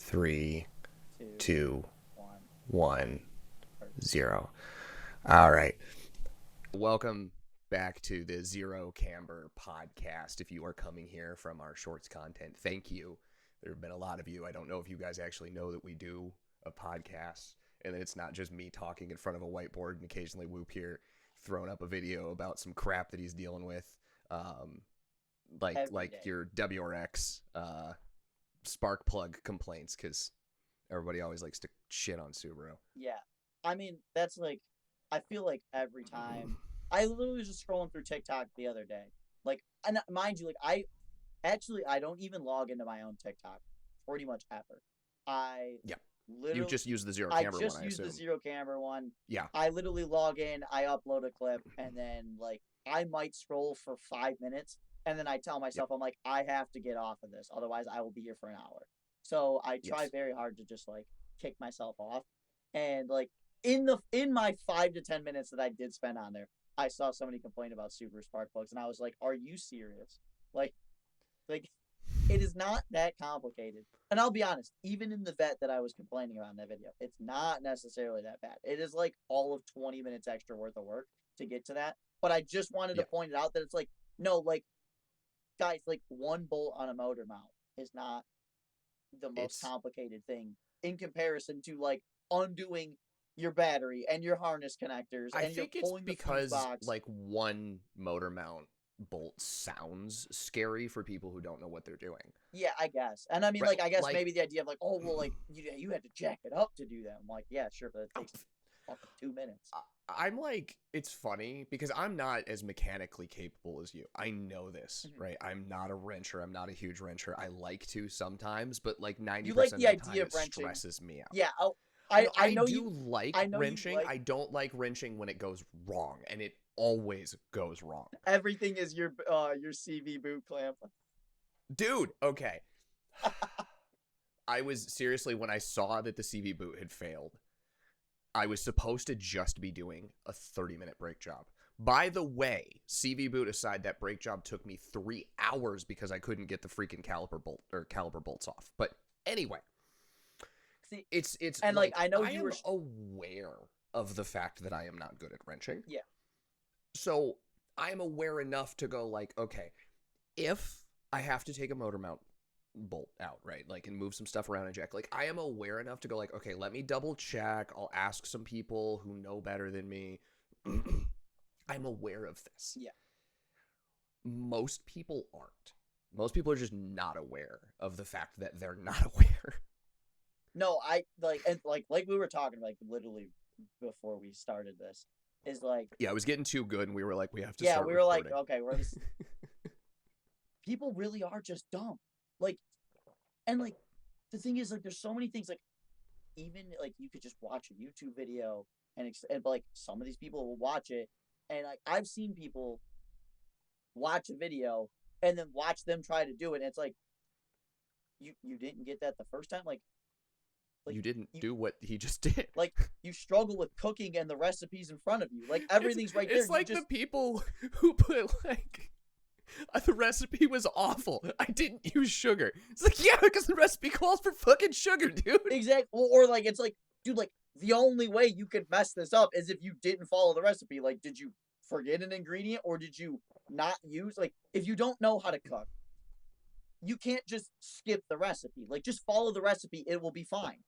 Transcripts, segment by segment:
3, two, 2, one. 1, Perfect. 0. All right. Welcome back to the Zero Camber podcast. If you are coming here from our shorts content, thank you. There have been a lot of you. I don't know if you guys actually know that we do a podcast and that it's not just me talking in front of a whiteboard and occasionally Whoop here throwing up a video about some crap that he's dealing with. Like Day. your WRX spark plug complaints, because everybody always likes to shit on Subaru. Yeah. I mean, that's like, I feel like every time. I literally was just scrolling through TikTok the other day. Like, and mind you, like, I don't even log into my own TikTok pretty much ever. Yeah. Literally. You just use the zero I camera just one, I use the assume. zero camera one. Yeah. I literally log in, I upload a clip, and then, like, I might scroll for 5 minutes, and then I tell myself, I'm like, I have to get off of this, otherwise I will be here for an hour. So I try very hard to just, like, kick myself off. And, like, in my 5 to 10 minutes that I did spend on there, I saw somebody complain about Subaru spark plugs, and I was like, are you serious? Like, it is not that complicated. And I'll be honest, even in the vet that I was complaining about in that video, it's not necessarily that bad. It is like all of 20 minutes extra worth of work to get to that. But I just wanted to point it out that it's like, no, like, guys, like, one bolt on a motor mount is not the most complicated thing in comparison to, like, undoing your battery and your harness connectors and you're pulling the fuse box. Like, one motor mount bolt sounds scary for people who don't know what they're doing. Yeah, I guess. And I mean, like, I guess maybe the idea of, like, oh, well, like, you had to jack it up to do that. I'm like, yeah, sure, but it takes fucking 2 minutes. I'm like, it's funny because I'm not as mechanically capable as you. I know this, right? I'm not a wrencher. I'm not a huge wrencher. I like to sometimes, but like 90% like of the time it stresses me out. Yeah, I know you like wrenching. I don't like wrenching when it goes wrong, and it always goes wrong. Everything is your CV boot clamp. Dude, okay. I was seriously, when I saw that the CV boot had failed, I was supposed to just be doing a 30-minute brake job. By the way, CV boot aside, that brake job took me 3 hours because I couldn't get the freaking caliper bolts off. But anyway, see, it's and like I know you were aware of the fact that I am not good at wrenching. Yeah. So I'm aware enough to go like, okay, if I have to take a motor mount bolt out, right, like, and move some stuff around and jack, like, I am aware enough to go like, okay, let me double check. I'll ask some people who know better than me. I'm aware of this. Yeah. Most people aren't. Most people are just not aware of the fact that they're not aware. No, I like, and like we were talking, like, literally before we started this, is like, yeah, I was getting too good and we were like, we have to start recording. Like, okay, we're this. People really are just dumb. Like, and like, the thing is, like, there's so many things, like, even like you could just watch a YouTube video and like, some of these people will watch it, and like, I've seen people watch a video and then watch them try to do it, and it's like, you didn't get that the first time, like you didn't do what he just did. Like, you struggle with cooking and the recipes in front of you. Like, everything's right there. It's like the people who put, like, the recipe was awful. I didn't use sugar. It's like, yeah, because the recipe calls for fucking sugar, dude. Exactly. Or like, it's like, dude, like, the only way you could mess this up is if you didn't follow the recipe. Like, did you forget an ingredient, or did you not use, like, if you don't know how to cook, you can't just skip the recipe. Like, just follow the recipe. It will be fine.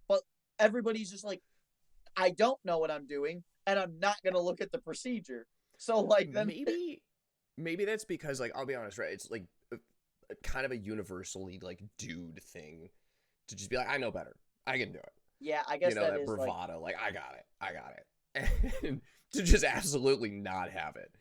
But everybody's just like, I don't know what I'm doing, and I'm not going to look at the procedure. So, like, then maybe that's because, like, I'll be honest, right? It's like a kind of a universally, like, dude thing to just be like, I know better. I can do it. Yeah, I guess that is bravado. Like, I got it. And to just absolutely not have it.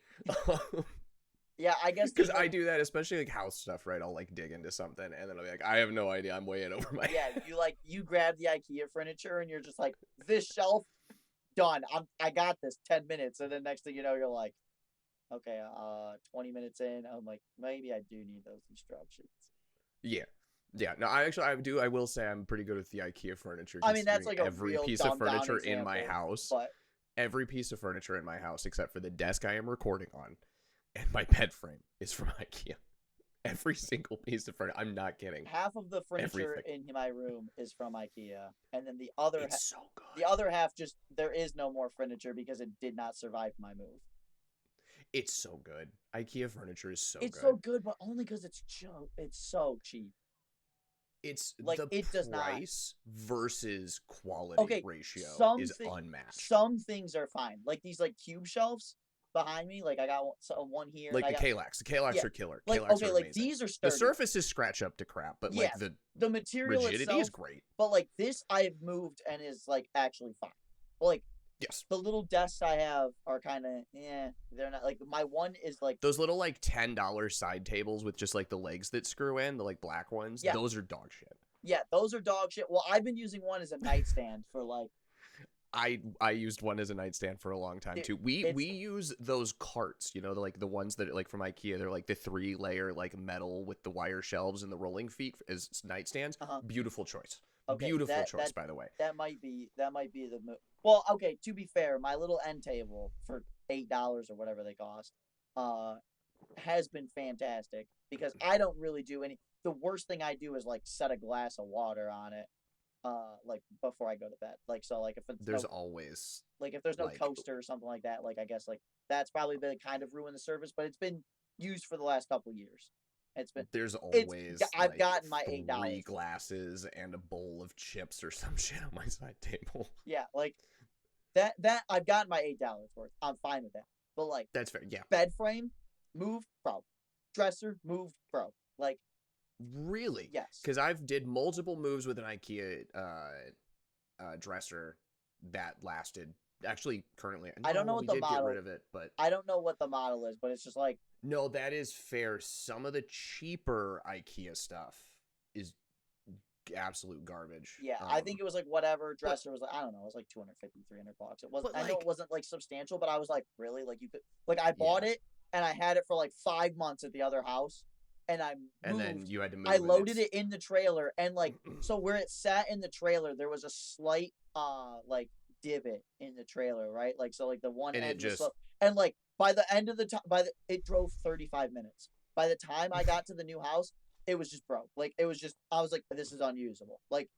Yeah, I guess because I do that, especially like house stuff, right? I'll like dig into something and then I'll be like, I have no idea. I'm way in over my head. You grab the IKEA furniture and you're just like, this shelf, done. I got this, 10 minutes. And then next thing you know, you're like, okay, 20 minutes in, I'm like, maybe I do need those instructions. Yeah. No, I will say I'm pretty good with the IKEA furniture. I mean, that's like every piece of furniture in my house. But every piece of furniture in my house, except for the desk I am recording on and my bed frame, is from IKEA. Every single piece of furniture. I'm not kidding. Half of the furniture Everything. in my room is from IKEA, and then It's so the good. other half just there is no more furniture because it did not survive my move. It's so good. IKEA furniture is so It's so good. good, but only because it's so cheap. It's Like the it does not. price versus quality Okay, ratio is unmatched. some things are fine. Like these like cube shelves behind me. Like I got one here, and Like I the got Kallax. The Kallax yeah. are killer. Like Kallax okay, are like amazing. these are The sturdy. surfaces scratch up to crap, but Yeah, like the material rigidity itself, is great. but like this I have moved and is like actually fine. But like Yes. the little desks I have are kind of they're not like my one is like Those little like $10 side tables with just like the legs that screw in, the like black ones, yeah those are dog shit. yeah those are dog shit. Well, I've been using one as a nightstand for like I used one as a nightstand for a long time too. We use those carts, you know, like the ones that are like from IKEA. They're like the 3-layer like metal with the wire shelves and the rolling feet as nightstands. Beautiful choice. Okay, Beautiful choice, by the way. that might be the move. Well, okay, to be fair, my little end table for $8 or whatever they cost, uh, has been fantastic because I don't really do any. The worst thing I do is like set a glass of water on it, like before I go to bed. Like so, like if it's There's always like if there's no like coaster or something like that, like I guess like that's probably been kind of ruined the service, but it's been used for the last couple years. there's always I've like gotten my three $8. glasses and a bowl of chips or some shit on my side table. Yeah, like that I've gotten my $8 worth. I'm fine with that. But like That's fair. Yeah. bed frame, moved, bro. Dresser, moved, bro. Like Really? yes. Because I've did multiple moves with an IKEA dresser that lasted. Actually, currently, no, I don't know what we the did model. get rid of it, but I don't know what the model is, but it's just like no, that is fair. Some of the cheaper IKEA stuff is absolute garbage. yeah, I think it was like whatever dresser was like I don't know, it was like 250, 300 bucks. It was but I know like, it wasn't like substantial, but I was like, really? Like you could like I bought yeah, it and I had it for like 5 months at the other house and I and then moved. you had to move. I And loaded it in the trailer and like so where it sat in the trailer there was a slight like divot in the trailer, right? Like so like the one and end it was just and like by the end of the time it drove 35 minutes. By the time I got to the new house, it was just broke. Like it was just I was like this is unusable. Like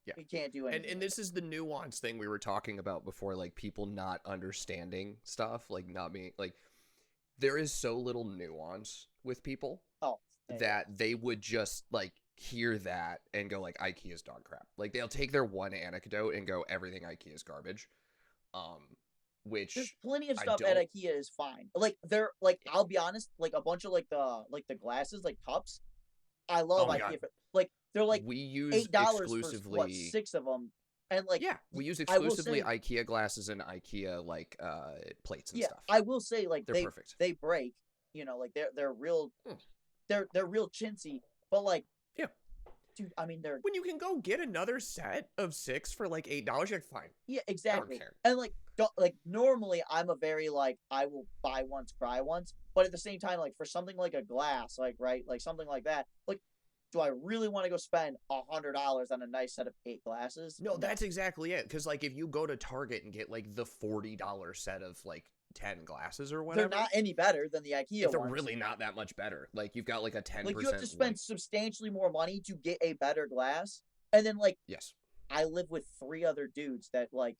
yeah. we can't do anything. And this is the nuance thing we were talking about before, like people not understanding stuff, like not being like there is so little nuance with people Oh, that they would just like hear that and go like IKEA's dog crap. Like they'll take their one anecdote and go everything IKEA is garbage. Which there's plenty of stuff at IKEA is fine. Like they're like I'll be honest, like a bunch of like the glasses, like cups. I love IKEA. Like they're like we use $8 exclusively for what 6 of them, and like yeah, we use exclusively IKEA glasses and IKEA like plates and stuff. I will say like they're perfect. They break, you know, like they're real, they're real chintzy, but like yeah, dude, I mean they're when you can go get another set of 6 for like $8, you're like fine. Yeah, exactly. I don't care. And like don't like normally I'm a very like I will buy once, cry once, but at the same time like for something like a glass, like right, like something like that, like do I really want to go spend $100 on a nice set of 8 glasses? No, that's exactly it. Because like if you go to Target and get like the $40 set of like 10 glasses or whatever, they're not any better than the IKEA they're ones. really not that much better. Like you've got like a 10%. Like you have to spend substantially more money to get a better glass, and then like yes, I live with 3 other dudes that like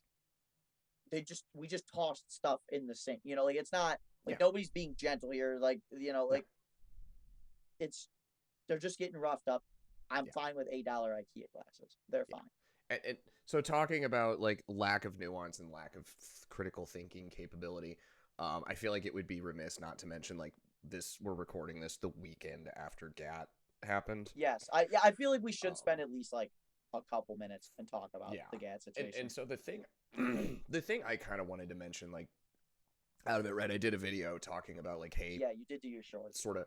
we just tossed stuff in the sink. You know, like it's not like nobody's being gentle here. Like you know, like it's. They're just getting roughed up. I'm fine with $8 IKEA glasses. They're fine. And so talking about like lack of nuance and lack of critical thinking capability, I feel like it would be remiss not to mention like this. We're recording this the weekend after Gat happened. Yes, I feel like we should spend at least like a couple minutes and talk about the Gat situation. And so the thing, the thing I kind of wanted to mention, like out of it, right? I did a video talking about like, hey, yeah, you did do your shorts, sort of,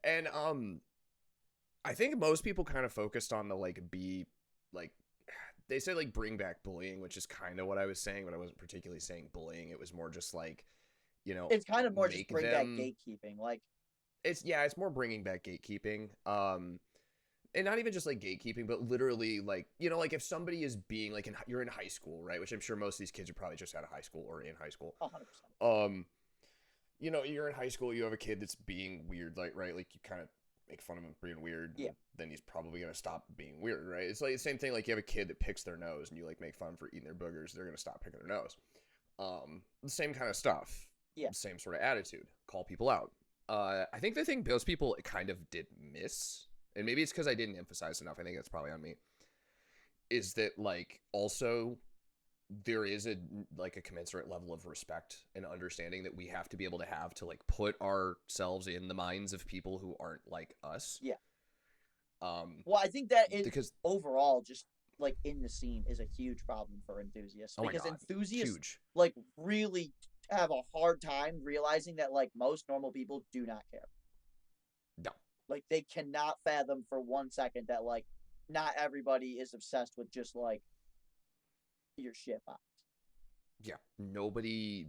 and I think most people kind of focused on the they said like bring back bullying, which is kind of what I was saying, but I wasn't particularly saying bullying. It was more just like, you know, it's kind of more just bring back gatekeeping. Like it's more bringing back gatekeeping. And not even just like gatekeeping, but literally like, you know, like if somebody is being like you're in high school, right? Which I'm sure most of these kids are probably just out of high school or in high school. 100%. You know, you're in high school, you have a kid that's being weird, like, right? Like you kind of, make fun of him for being weird, Yeah. then he's probably gonna stop being weird, right? It's like the same thing. Like you have a kid that picks their nose, and you like make fun for eating their boogers, they're gonna stop picking their nose. The same kind of stuff. Yeah. Same sort of attitude. Call people out. I think the thing most people kind of did miss, and maybe it's because I didn't emphasize enough. I think that's probably on me. Is that like also there is a commensurate level of respect and understanding that we have to be able to have to like put ourselves in the minds of people who aren't like us. Yeah. Well, I think that is because overall just like in the scene is a huge problem for enthusiasts because enthusiasts huge. like really have a hard time realizing that like most normal people do not care. No. Like they cannot fathom for 1 second that like not everybody is obsessed with just like your shit box. Yeah. Nobody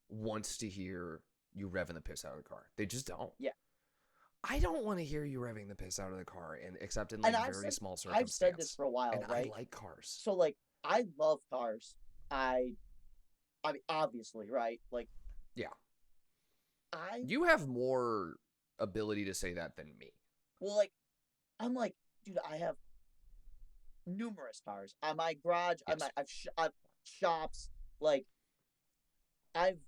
wants to hear you revving the piss out of the car. They just don't. Yeah. I don't want to hear you revving the piss out of the car, except in like very small circumstances. I've said this for a while, and right? I like cars. So like I love cars. I mean, obviously, right? Like, yeah. You have more ability to say that than me. Well, like, I'm like, dude, I have numerous cars on my garage. Yes. I've shops. Like, I've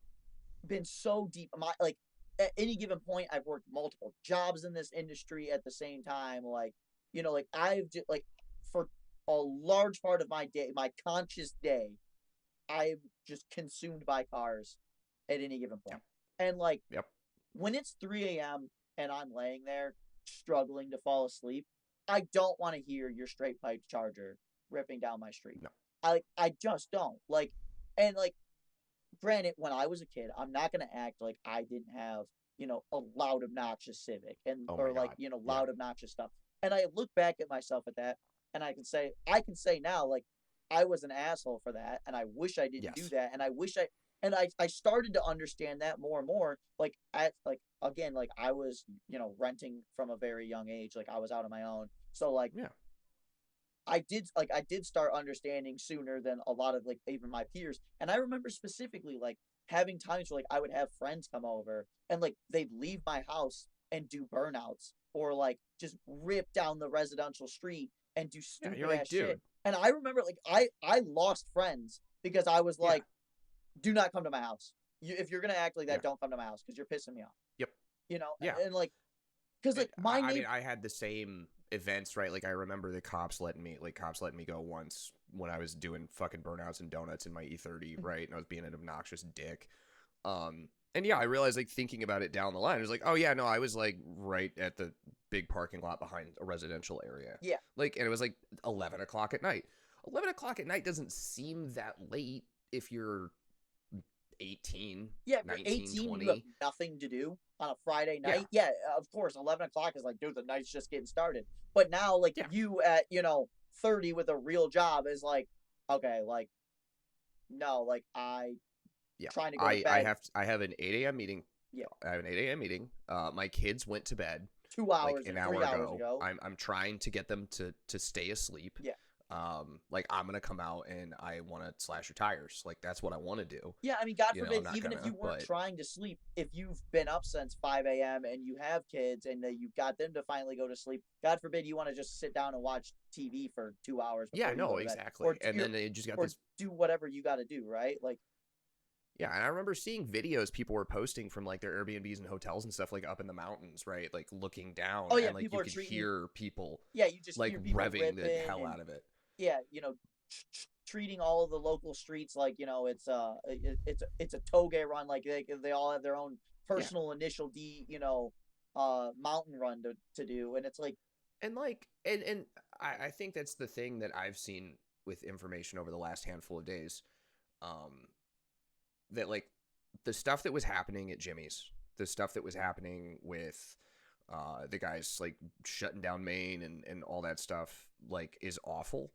been so deep. Like, at any given point, I've worked multiple jobs in this industry at the same time. Like, you know, like I've just like for a large part of my day, my conscious day, I'm just consumed by cars at any given point. Yep. And like, when it's 3 a.m. and I'm laying there struggling to fall asleep, I don't want to hear your straight pipe charger ripping down my street. No. I just don't. Like, and like, granted, when I was a kid, I'm not going to act like I didn't have, you know, a loud, obnoxious Civic and, or like, you know, loud, obnoxious stuff. And I look back at myself at that and I can say now, like, I was an asshole for that. And I wish I didn't do that. And I wish I started to understand that more and more. Like, again, like I was, you know, renting from a very young age. Like I was out on my own. So like, I did start understanding sooner than a lot of like even my peers. And I remember specifically like having times where like I would have friends come over and like they'd leave my house and do burnouts or like just rip down the residential street and do stupid ass shit. And I remember like I lost friends because I was like, do not come to my house. If you're gonna act like that, don't come to my house because you're pissing me off. Yep. You know. Yeah. And like, because like I mean, I had the same events, right? Like I remember the cops letting me go once when I was doing fucking burnouts and donuts in my E30, right? And I was being an obnoxious dick. And yeah, I realized like thinking about it down the line, it was like, oh yeah, no, I was like right at the big parking lot behind a residential area. Yeah. Like, and it was like 11 o'clock at night. 11 o'clock at night doesn't seem that late if you're 18. Yeah, 19, 18, 20. You have nothing to do on a Friday night. Yeah, of course, 11 o'clock is like, dude, the night's just getting started. But now, like, you at, you know, 30 with a real job is like, okay, like, no, like, trying to go to bed. I have an 8 a.m. meeting. Yeah. I have an 8 a.m. meeting. My kids went to bed 2 hours, like an hour ago. I'm trying to get them to stay asleep. Yeah. Like I'm gonna come out and I want to slash your tires. Like that's what I want to do. Yeah, I mean, God forbid, even if you weren't trying to sleep, if you've been up since 5 a.m. and you have kids and you got them to finally go to sleep, God forbid you want to just sit down and watch TV for 2 hours. Yeah, no, exactly. And then they just got this. Do whatever you got to do, right? Like. Yeah, and I remember seeing videos people were posting from like their Airbnbs and hotels and stuff like up in the mountains, right? Like looking down. Oh yeah, and like you could hear people. Yeah, you just like revving the hell out of it. Yeah, you know, treating all of the local streets like, you know, it's a toge run, like they all have their own personal initial D, you know, mountain run to do, and it's like, and I think that's the thing that I've seen with information over the last handful of days, that like the stuff that was happening at Jimmy's, the stuff that was happening with the guys like shutting down Maine and all that stuff like is awful.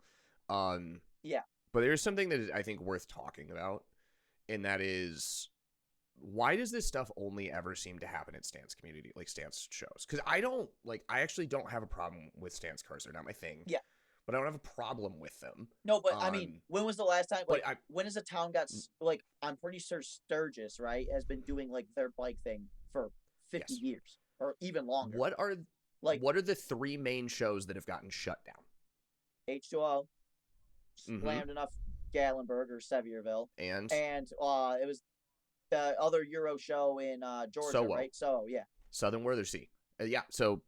Yeah. But there's something that is, I think, worth talking about, and that is, why does this stuff only ever seem to happen at Stance community, like Stance shows? Because I actually don't have a problem with Stance cars. They're not my thing. Yeah. But I don't have a problem with them. No, but I mean, when was the last time? Like, when has a town got I'm pretty sure Sturgis, right, has been doing like their bike thing for 50 years. or even longer. What are Like the three main shows that have gotten shut down? H2O, Mm-hmm. Slammedenuff Gatlinburg or Sevierville, And and it was the other Euro show in Georgia, Solo, right? So yeah, Southern Worthersea. Yeah, so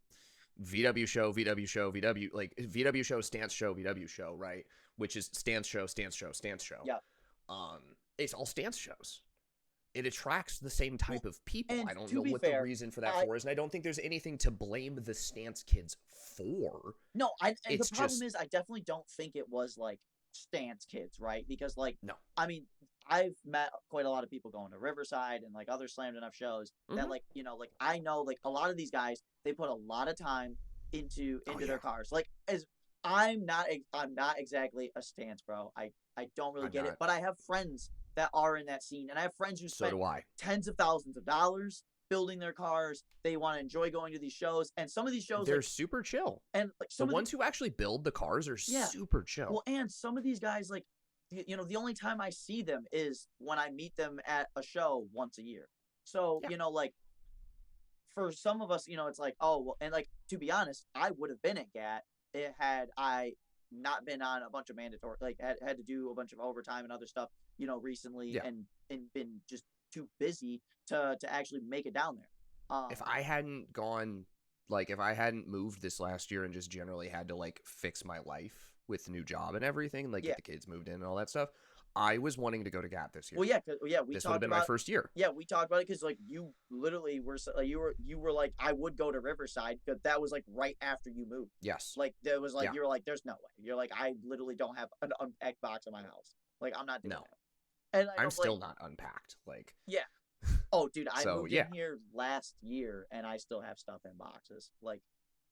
VW show, VW show, VW, like VW show, stance show, VW show, right? Which is stance show, stance show, stance show. yeah. It's all stance shows. It attracts the same Well, type of people. and I don't to know be what the fair, reason for that for is, and I don't think there's anything to blame the stance kids for. no, and the It's problem just is I definitely don't think it was like stance kids, right? Because like no. I mean, I've met quite a lot of people going to Riverside and like other slammed enough shows that Mm-hmm. like, you know, like I know like a lot of these guys, they put a lot of time into Oh their yeah, cars. Like as I'm not exactly a stance bro. I don't really I'm get it, not. but I have friends that are in that scene, and I have friends who So spent do I. tens of thousands of dollars building their cars. They want to enjoy going to these shows, and some of these shows They're like super chill. and like The some of the ones who actually build the cars are yeah. super chill. Well, and some of these guys, like, you know, the only time I see them is when I meet them at a show once a year. So, Yeah. you know, like, for some of us, you know, it's like, oh, well, and like, to be honest, I would have been at GAT had I not been on a bunch of mandatory, like, had to do a bunch of overtime and other stuff, you know, recently Yeah. and been just too busy to actually make it down there. If I hadn't gone, like, if I hadn't moved this last year and just generally had to, like, fix my life with the new job and everything, like, yeah. get the kids moved in and all that stuff, I was wanting to go to GAT this year. Well, yeah, we This talked would have been about my first year. yeah, we talked about it because like you literally were you were like I would go to Riverside, but that was like right after you moved. Yes. Like there was like Yeah. you were like, there's no way. You're like I literally don't have an unpacked box in my house. Like I'm not doing No. that. And I I'm was still like, not unpacked. Like, yeah. Oh, dude, I so, moved yeah. in here last year and I still have stuff in boxes. Like,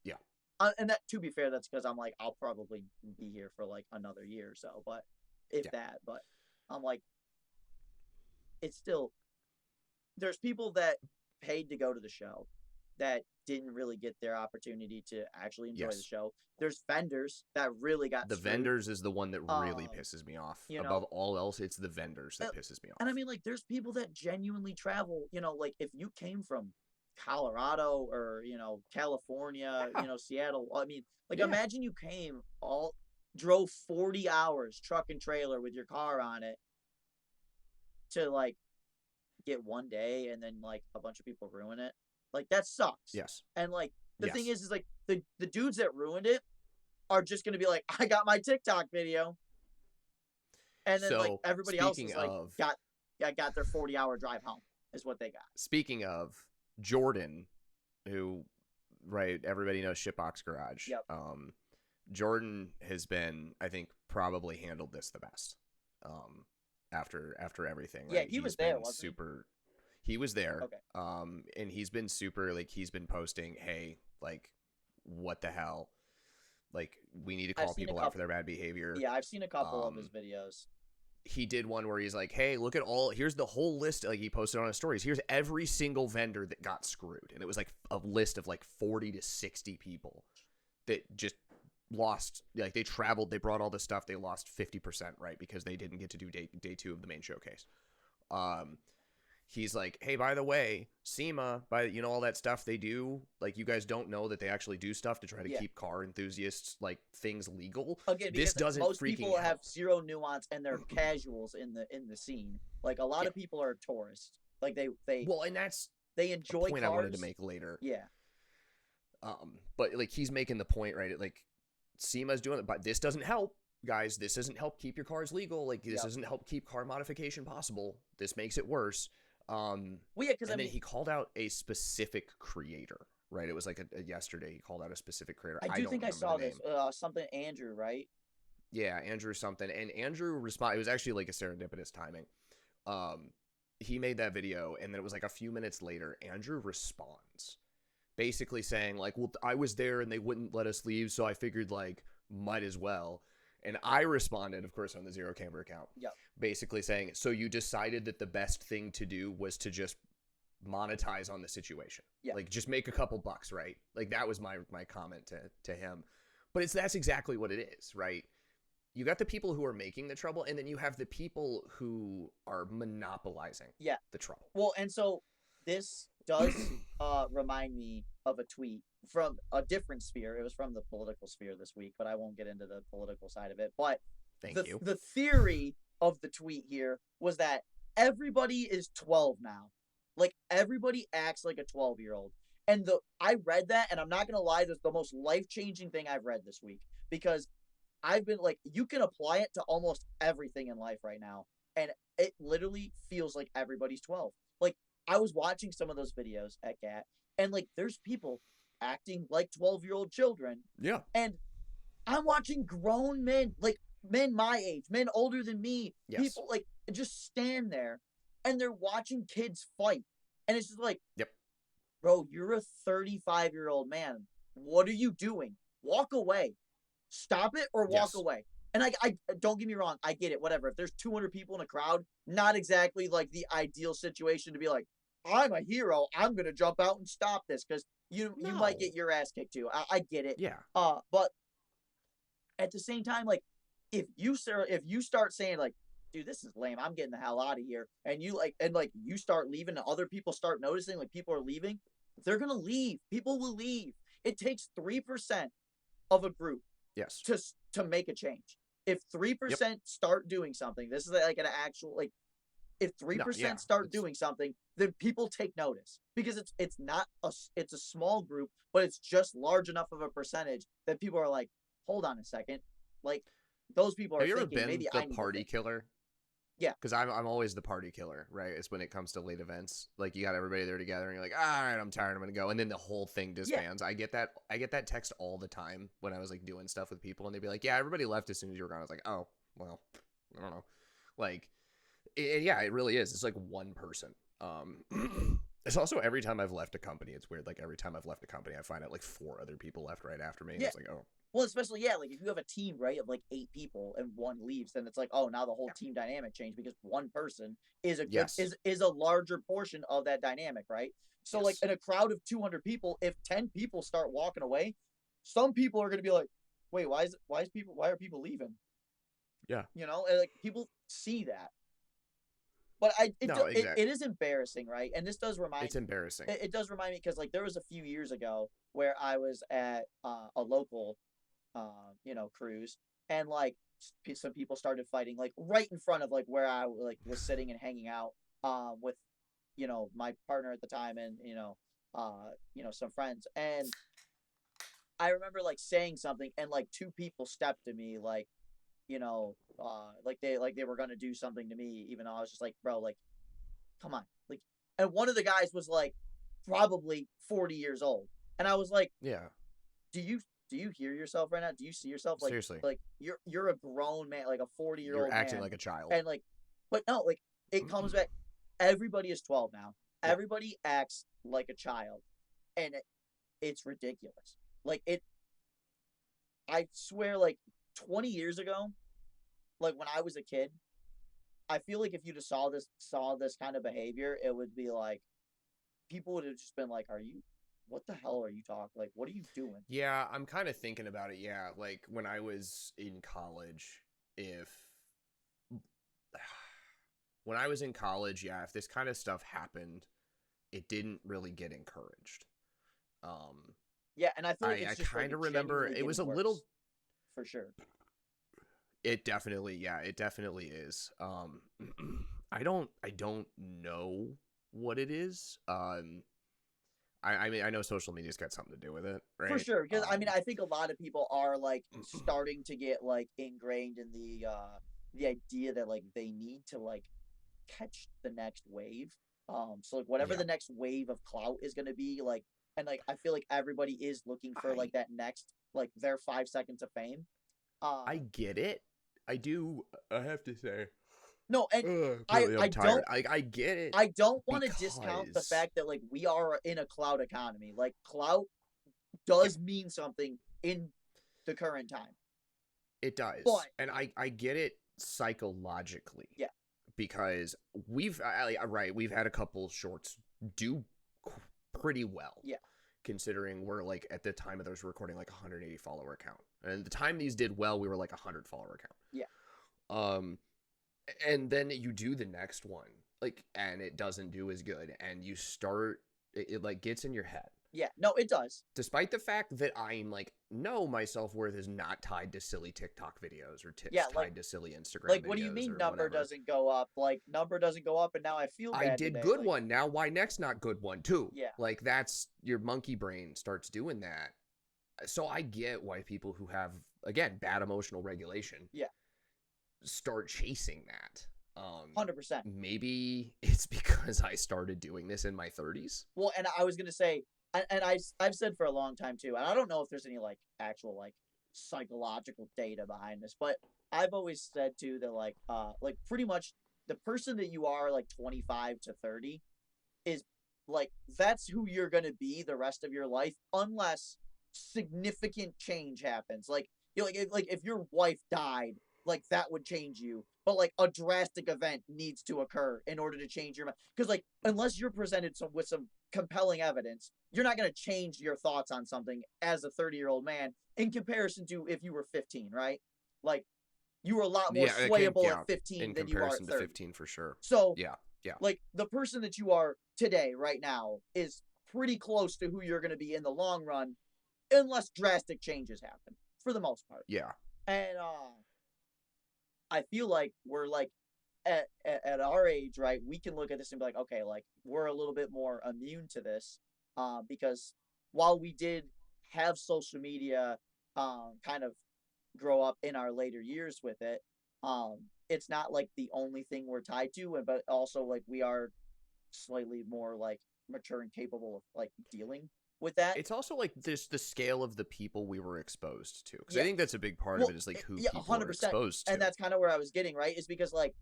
Yeah. And that to be fair, that's because I'm like I'll probably be here for like another year or so, but if Yeah. that, but I'm like, it's still there's people that paid to go to the show that didn't really get their opportunity to actually enjoy the Yes. show. There's vendors that really got The screwed. vendors is the one that really pisses me off. you Above know, all else, it's the vendors that pisses me off. and I mean, like, there's people that genuinely travel. You know, like if you came from Colorado or you know California, Yeah. you know Seattle. I mean, like Yeah. imagine you drove 40 hours truck and trailer with your car on it to like get one day and then like a bunch of people ruin it. Like that sucks. Yes. And like the Yes. thing is like the dudes that ruined it are just gonna be like, I got my TikTok video. And then like So, everybody else is speaking like of, got their 40-hour drive home is what they got. speaking of Jordan, who, right, everybody knows Shitbox Garage. Yep. Jordan has been, I think, probably handled this the best. After everything. Right? Yeah, he was there, wasn't super. He was there. Okay. And he's been super, like, he's been posting, hey, like, what the hell? Like, we need to call people out for their bad behavior. Yeah, I've seen a couple of his videos. He did one where he's like, hey, look at here's the whole list. Like, he posted on his stories. Here's every single vendor that got screwed. And it was like a list of like 40 to 60 people that just lost. Like, they traveled, they brought all this stuff. They lost 50%, right? Because they didn't get to do day 2 of the main showcase. He's like, hey, by the way, SEMA, you know, all that stuff they do, like, you guys don't know that they actually do stuff to try to keep car enthusiasts, like, things legal. Again, this doesn't most freaking people help. have zero nuance and they're casuals in the scene. Like a lot of people are tourists. Like they well, and that's they enjoy a point cars. I wanted to make later. Yeah. But like he's making the point, right? Like SEMA's doing it, but this doesn't help, guys. This doesn't help keep your cars legal. Like this doesn't help keep car modification possible. This makes it worse. Well, yeah, because then he called out a specific creator, right? It was like a yesterday. He called out a specific creator. I do think I saw this. Something Andrew, right? Yeah, Andrew something. And Andrew responded. It was actually like a serendipitous timing. He made that video, and then it was like a few minutes later, Andrew responds, basically saying like, well, I was there and they wouldn't let us leave, so I figured like might as well. And I responded, of course, on the Zero Camber account, basically saying, so you decided that the best thing to do was to just monetize on the situation. Like, just make a couple bucks, right? Like, that was my comment to him. But that's exactly what it is, right? You got the people who are making the trouble, and then you have the people who are monopolizing the trouble. Well, and so this does remind me of a tweet from a different sphere. It was from the political sphere this week, but I won't get into the political side of it. But Thank you. the theory of the tweet here was that everybody is 12 now. Like everybody acts like a 12-year-old. And I read that, and I'm not gonna lie, that's the most life-changing thing I've read this week, because I've been like, you can apply it to almost everything in life right now, and it literally feels like everybody's 12. Like I was watching some of those videos at Gat, and like there's people acting like 12-year-old children. Yeah. And I'm watching grown men, like men my age, men older than me, yes. people like just stand there and they're watching kids fight. And it's just like, yep, bro, you're a 35-year-old man. What are you doing? Walk away. Stop it or walk away. And I don't get me wrong, I get it, whatever. If there's 200 people in a crowd, not exactly like the ideal situation to be like, I'm a hero, I'm gonna jump out and stop this, because you might get your ass kicked too. I get it. Yeah. But at the same time, like if you start saying like, dude, this is lame, I'm getting the hell out of here, and you start leaving and other people start noticing like people are leaving, they're gonna leave. People will leave. It takes 3% of a group yes to make a change. If 3% start doing something, this is like an actual like, if 3% start doing something, then people take notice, because it's a small group, but it's just large enough of a percentage that people are like, hold on a second, like those people are Have thinking, you ever been maybe the party killer? Yeah, because I'm always the party killer, right? It's when it comes to late events, like you got everybody there together and you're like, all right, I'm tired, I'm gonna go, and then the whole thing disbands. I get that text all the time when I was like doing stuff with people, and they'd be like, yeah, everybody left as soon as you were gone. I was like, oh well, I don't know, like it really is. It's like one person. It's also every time I've left a company, it's weird. Like every time I've left a company, I find out like 4 other people left right after me. And it's like, oh. Well, especially like if you have a team, right, of like 8 people and one leaves, then it's like, oh, now the whole team dynamic changed, because one person is a good is a larger portion of that dynamic, right? So like in a crowd of 200 people, if 10 people start walking away, some people are going to be like, wait, why are people leaving? Yeah. You know, and like people see that. But it is embarrassing, right? And this does remind it's embarrassing. It does remind me, because like there was a few years ago where I was at a local cruise, and like some people started fighting like right in front of like where I like was sitting and hanging out with my partner at the time, and some friends. And I remember like saying something, and like 2 people stepped to me like, like they were gonna do something to me, even though I was just like, bro, like, come on, like. And one of the guys was like probably 40 years old, and I was like, yeah, do you hear yourself right now? Do you see yourself like, seriously, like you're a grown man, like a 40-year-old you're acting man, like a child. and like, but no, like it comes back. Everybody is 12 now. Everybody acts like a child, and it's ridiculous. Like I swear, like 20 years ago, like when I was a kid, I feel like if you just saw this kind of behavior, it would be like, people would have just been like, what the hell are you talking? Like, what are you doing? Yeah, I'm kind of thinking about it. Yeah, like when I was in college, if this kind of stuff happened, it didn't really get encouraged. Yeah, and I feel like I kind of remember it was a little, for sure. It definitely is. I don't know what it is. I mean, I know social media's got something to do with it, right? For sure, because I mean, I think a lot of people are like starting to get like ingrained in the idea that like they need to like catch the next wave. So like whatever the next wave of clout is going to be, like, and like I feel like everybody is looking for like that next, like their 5 seconds of fame. I get it. I do. I have to say. No, and I get it. I don't want to discount the fact that like we are in a clout economy. Like clout does mean something in the current time. It does, and I get it psychologically. Yeah, because we've had a couple shorts do pretty well. Yeah, considering we're like at the time of those recording like 180 follower account, and the time these did well, we were like 100 follower account. Yeah. And then you do the next one, like, and it doesn't do as good, and you start, it like gets in your head. Yeah, no, it does. Despite the fact that I'm like, no, my self-worth is not tied to silly TikTok videos or Yeah, tied to silly Instagram like what do you videos mean or number whatever. doesn't go up? Like number doesn't go up, and now I feel I bad did today. good Like, one. Now why next not good one too? yeah, Like that's your monkey brain starts doing that. So I get why people who have, again, bad emotional regulation yeah, start chasing that. 100%. Maybe it's because I started doing this in my 30s. Well, and I was gonna say, and I've said for a long time too, and I don't know if there's any like actual like psychological data behind this, but I've always said too that like pretty much the person that you are like 25 to 30 is like that's who you're gonna be the rest of your life unless significant change happens. Like you know, like if your wife died, like that would change you. But like a drastic event needs to occur in order to change your mind. Because like unless you're presented with some compelling evidence, you're not gonna change your thoughts on something as a 30-year-old man in comparison to if you were 15, right? Like you were a lot more Yeah, it can, swayable yeah, at 15 in than you are at comparison to 30. 15 for sure. So Yeah, yeah, like the person that you are today, right now, is pretty close to who you're going to be in the long run, unless drastic changes happen, for the most part. yeah. And I feel like we're like at our age, right? We can look at this and be like, okay, like we're a little bit more immune to this, because while we did have social media, kind of grow up in our later years with it, it's not like the only thing we're tied to, and but also like we are slightly more like mature and capable of like dealing with that. It's also like this the scale of the people we were exposed to, because I Yeah. think that's a big part of Well, it is like who yeah, people are 100%. exposed And to. that's kind of where I was getting, right? Is because like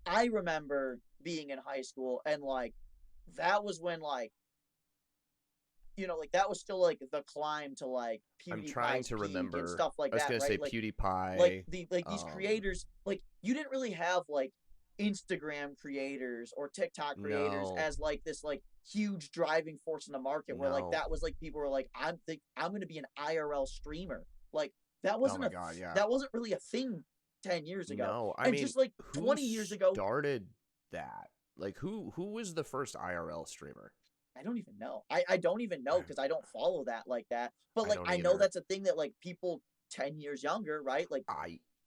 I remember being in high school and like that was when like like that was still like the climb to like I'm trying PewDiePie's to peak and remember. stuff like I was that, gonna say right? Like PewDiePie. these creators, like you didn't really have like Instagram creators or TikTok creators No, as like this like huge driving force in the market where like no. that was like people were like I'm going to be an IRL streamer. Like that Oh wasn't my god, yeah. that wasn't really a thing 10 years ago. No, I And mean, just like who 20 years ago, started that? Like, who was the first IRL streamer? I don't even know. I don't even know I, because I don't follow that like that. But I like don't I know either. that's a thing that like people 10 years younger, right? Like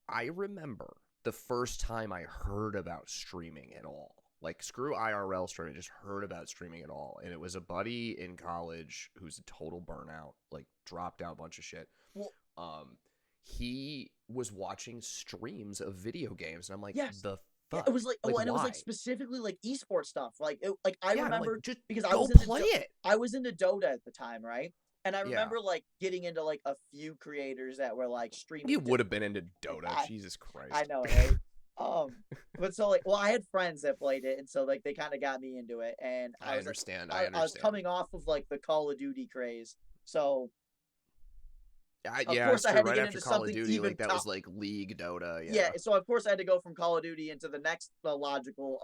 I remember the first time I heard about streaming at all. Like screw IRL streaming, I just heard about streaming at all. And it was a buddy in college who's a total burnout, like dropped out a bunch of shit. well, Um he was watching streams of video games and I'm like, yes. the Yeah, fuck? it was like Like well, and it was like why? specifically like esports stuff. Like I Yeah, and I'm like, remember just because go play it. I was into Dota at the time, right? And I Yeah. remember like getting into like a few creators that were like streaming. You would have been into Dota, I Jesus I Christ. know, right? But so like, well, I had friends that played it, and so like they kind of got me into it, and I understand. I was coming off of like the Call of Duty craze, so of Yeah, course it's I true. had to Right get after into Call of something Duty, even like that top. was like League Dota. Yeah, Yeah. so of course I had to go from Call of Duty into the next logical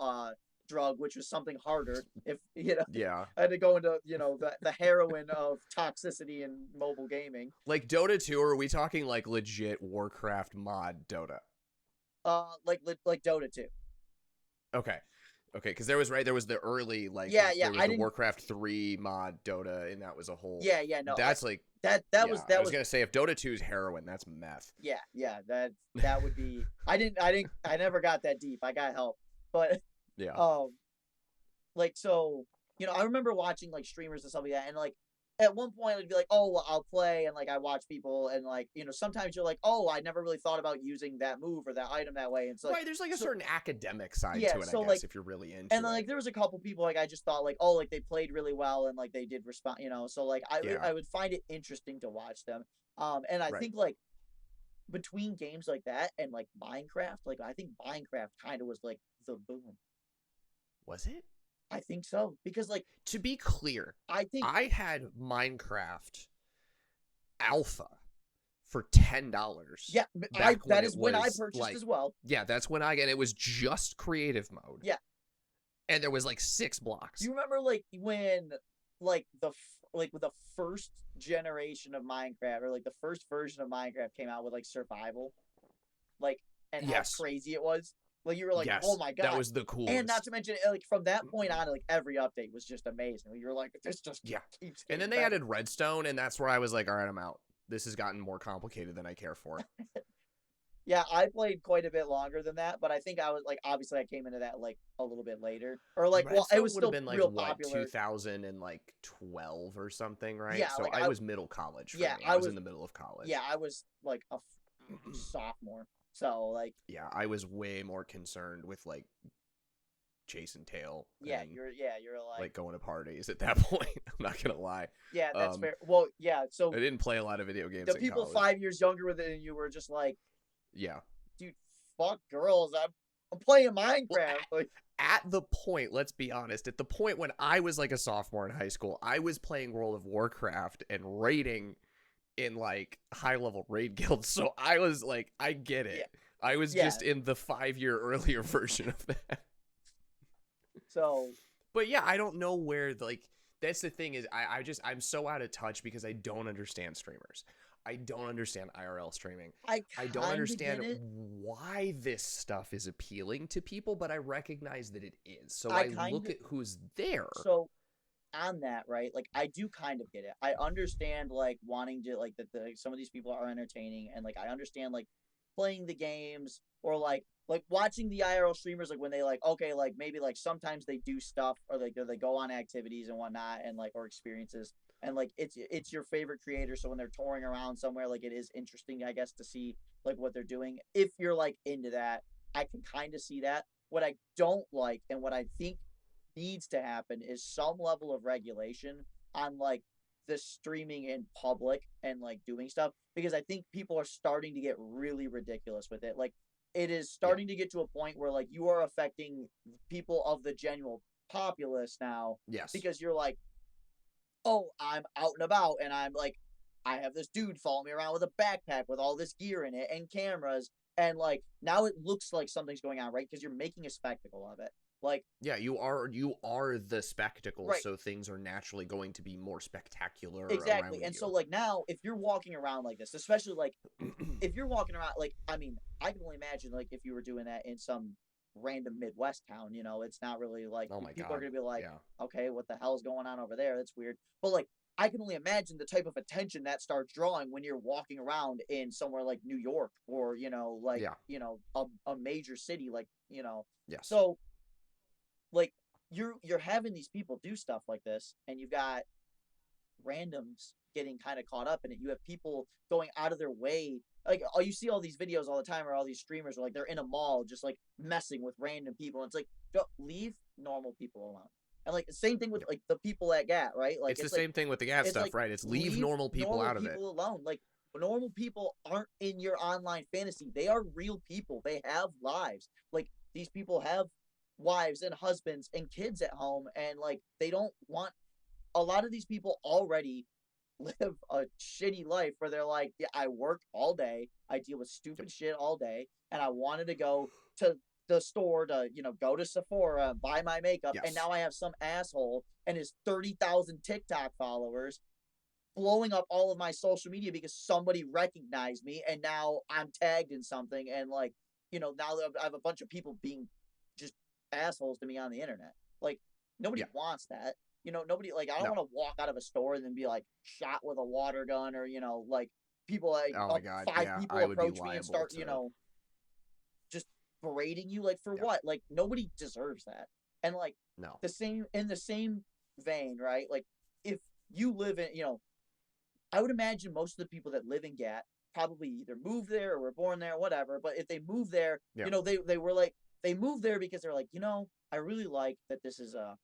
drug, which was something harder. If Yeah. I had to go into the heroin of toxicity in mobile gaming. Like Dota 2, or are we talking like legit Warcraft mod Dota? Like Dota 2. Okay. Okay, because there was the early like Yeah, there was I the didn't. Warcraft 3 mod Dota, and that was a whole. Yeah, no, That's like that yeah. was I was gonna say if Dota 2 is heroin, that's meth. yeah, that would be. I never got that deep. I got help, but Yeah. um, like so, I remember watching like streamers and stuff like that, and like at one point I'd be like, oh, well, I'll play, and like I watch people, and like sometimes you're like, oh, I never really thought about using that move or that item that way, and so like, Right, there's like a certain academic side yeah, to it, so I guess, like, if you're really into and then it. like there was a couple people like I just thought like, oh, like they played really well and like they did respond, so like Yeah. I would find it interesting to watch them, and I Right. think like between games like that and like Minecraft, like I think Minecraft kind of was like the boom. Was it? I think so because like To be clear, I think I had Minecraft Alpha for $10. yeah, that is when I purchased as well. Yeah, that's when and it was just creative mode. Yeah, and there was like 6 blocks. you remember like when like with the first generation of Minecraft or like the first version of Minecraft came out with like survival, like and Yes. how crazy it was. Like you were like, oh Yes, my that god. was the And not coolest. to mention, like from that point on, like every update was just amazing. You're like, this just Yeah. keeps And getting then they better. added redstone, and that's where I was like, all right, I'm out. This has gotten more complicated than I care for. Yeah, I played quite a bit longer than that, but I think I was like, obviously, I came into that like a little bit later, or like, well, it Redstone was would have still been like real what, popular. 2012 or something, right? Yeah, So like I was middle college for yeah, me. I was in the middle of college. I was like a sophomore, so like, Yeah, I was way more concerned with like chasing tail yeah, and you're like, like going to parties at that point. I'm not gonna lie. yeah, that's Um, fair. Well, yeah, I so didn't play a lot of video games the in people college. 5 years younger than you were just like, Yeah. dude, fuck girls, I'm playing Well, Minecraft. Like, at the point, let's be honest, at the point when I was like a sophomore in high school, I was playing World of Warcraft and raiding in like high level raid guilds. So I was like, I get yeah, it. I was yeah. just in the 5 year earlier version of that. So But yeah, I don't know where like that's the thing is I'm so out of touch because I don't understand streamers. I don't understand IRL streaming. I I don't kind of understand get it. why this stuff is appealing to people, but I recognize that it is. So I I kind look of at who's there. so on that, right? Like I do kind of get it. I understand like wanting to like that some of these people are entertaining and like I understand like playing the games or like watching the IRL streamers like when they like okay like maybe like sometimes they do stuff or like they go on activities and whatnot and like or experiences and like it's your favorite creator so when they're touring around somewhere like it is interesting I guess to see like what they're doing if you're like into that I can kind of see that what I don't like and what I think needs to happen is some level of regulation on like the streaming in public and like doing stuff because I think people are starting to get really ridiculous with it. Like it is Yeah. starting to get to a point where like you are affecting people of the general populace now Yes. because you're like, oh, I'm out and about and I'm like, I have this dude following me around with a backpack with all this gear in it and cameras. And like now it looks like something's going on, right? Because you're making a spectacle of it. Like Yeah, you are the spectacle, right, so things are naturally going to be more spectacular exactly. around And so you. like now if you're walking around like this, especially like if you're walking around like I mean, I can only imagine like if you were doing that in some random Midwest town, you know, it's not really like Oh my people are god. gonna be like, Yeah. okay, what the hell's going on over there? That's weird. But like I can only imagine the type of attention that starts drawing when you're walking around in somewhere like New York or, like, Yeah. a major city like, Yes. so like you're having these people do stuff like this and you've got randoms getting kind of caught up in it. You have people going out of their way. Like, oh, you see all these videos all the time, or all these streamers are like they're in a mall just like messing with random people. And it's like, leave normal people alone. And like the same thing with Yep. like the people at Gat, right? Like It's the same thing with the gas it's stuff, like right? It's leave leave normal people normal out of it. people alone. Like normal people aren't in your online fantasy. They are real people. They have lives. Like these people have wives and husbands and kids at home, and like they don't want a lot of these people already live a shitty life where they're like, yeah, I work all day, I deal with Yep. stupid shit all day, and I wanted to go to the store to, go to Sephora, buy my makeup, and Yes. now I have some asshole and his 30,000 TikTok followers blowing up all of my social media because somebody recognized me and now I'm tagged in something and like, now I have a bunch of people being just assholes to me on the internet. Like nobody Yeah. wants that. Nobody like I don't No. want to walk out of a store and then be like shot with a water gun or like people like Oh my god. five Yeah, people I would be approach me and liable start to. just berating you like for Yeah. what? Like nobody deserves that. And like No. the same vein, right? Like if you live in, I would imagine most of the people that live in Gat probably either moved there or were born there, whatever. But if they moved there, Yeah. they were like they moved there because they're like, I really like that this is a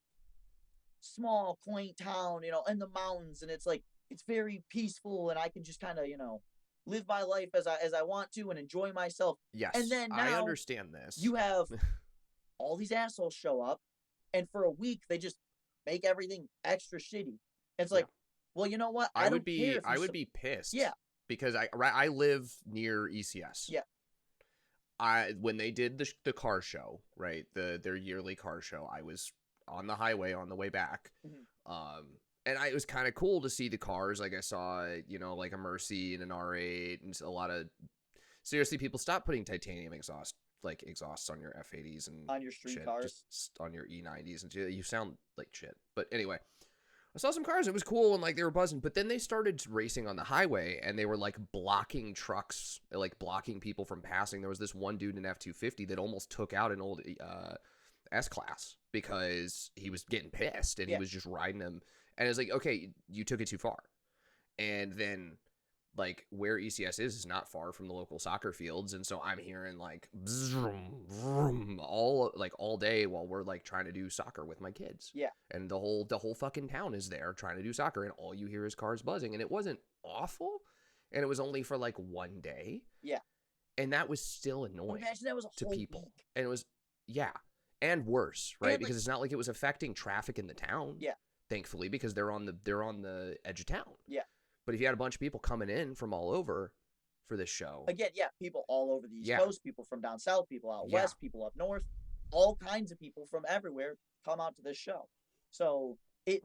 small, quaint town, in the mountains, and it's like it's very peaceful, and I can just kind of, live my life as I want to and enjoy myself. And Yes, then I now understand this. you have all these assholes show up, and for a week they just make everything extra shitty. It's Yeah. like, well, you know what? I I would don't care be if I you, would be yeah, pissed because I live near ECS. yeah, When they did the car show, right? Their yearly car show, I was on the highway on the way back. mhm, And it was kind of cool to see the cars. Like I saw, like a Mercy and an R8 and a lot of seriously, people, stop putting titanium exhausts on your F80s and on your street shit, cars. just on your E90s, and you sound like shit. But anyway, I saw some cars. It was cool, and like they were buzzing. But then they started racing on the highway, and they were like blocking trucks, like blocking people from passing. There was this one dude in an F250 that almost took out an old S-Class because he was getting pissed, and he was just riding him. And it's like, okay, you took it too far. And then, like, where ECS is not far from the local soccer fields, and so I'm hearing like vroom, vroom, all day while we're like trying to do soccer with my kids. Yeah. And the whole fucking town is there trying to do soccer, and all you hear is cars buzzing, and it wasn't awful, and it was only for like one day. Yeah. And that was still annoying. Imagine that was a to whole people, week. and it was and worse, right? And, because it's not like it was affecting traffic in the town. Yeah. Thankfully, because they're on the edge of town. Yeah. But if you had a bunch of people coming in from all over for this show. Again, people all over the East Coast, people from down south, people out west, people up north, all kinds of people from everywhere come out to this show. So it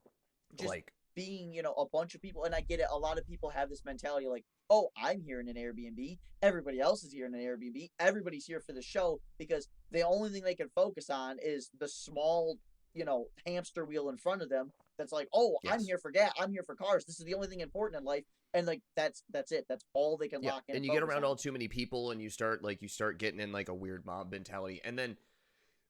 just like being, a bunch of people, and I get it, a lot of people have this mentality like, oh, I'm here in an Airbnb, everybody else is here in an Airbnb, everybody's here for the show, because the only thing they can focus on is the small, hamster wheel in front of them. That's like, oh, I'm here for gas. I'm here for cars. This is the only thing important in life. And like, that's it. That's all they can lock in. And you get around all too many people, and you start getting in like a weird mob mentality. And then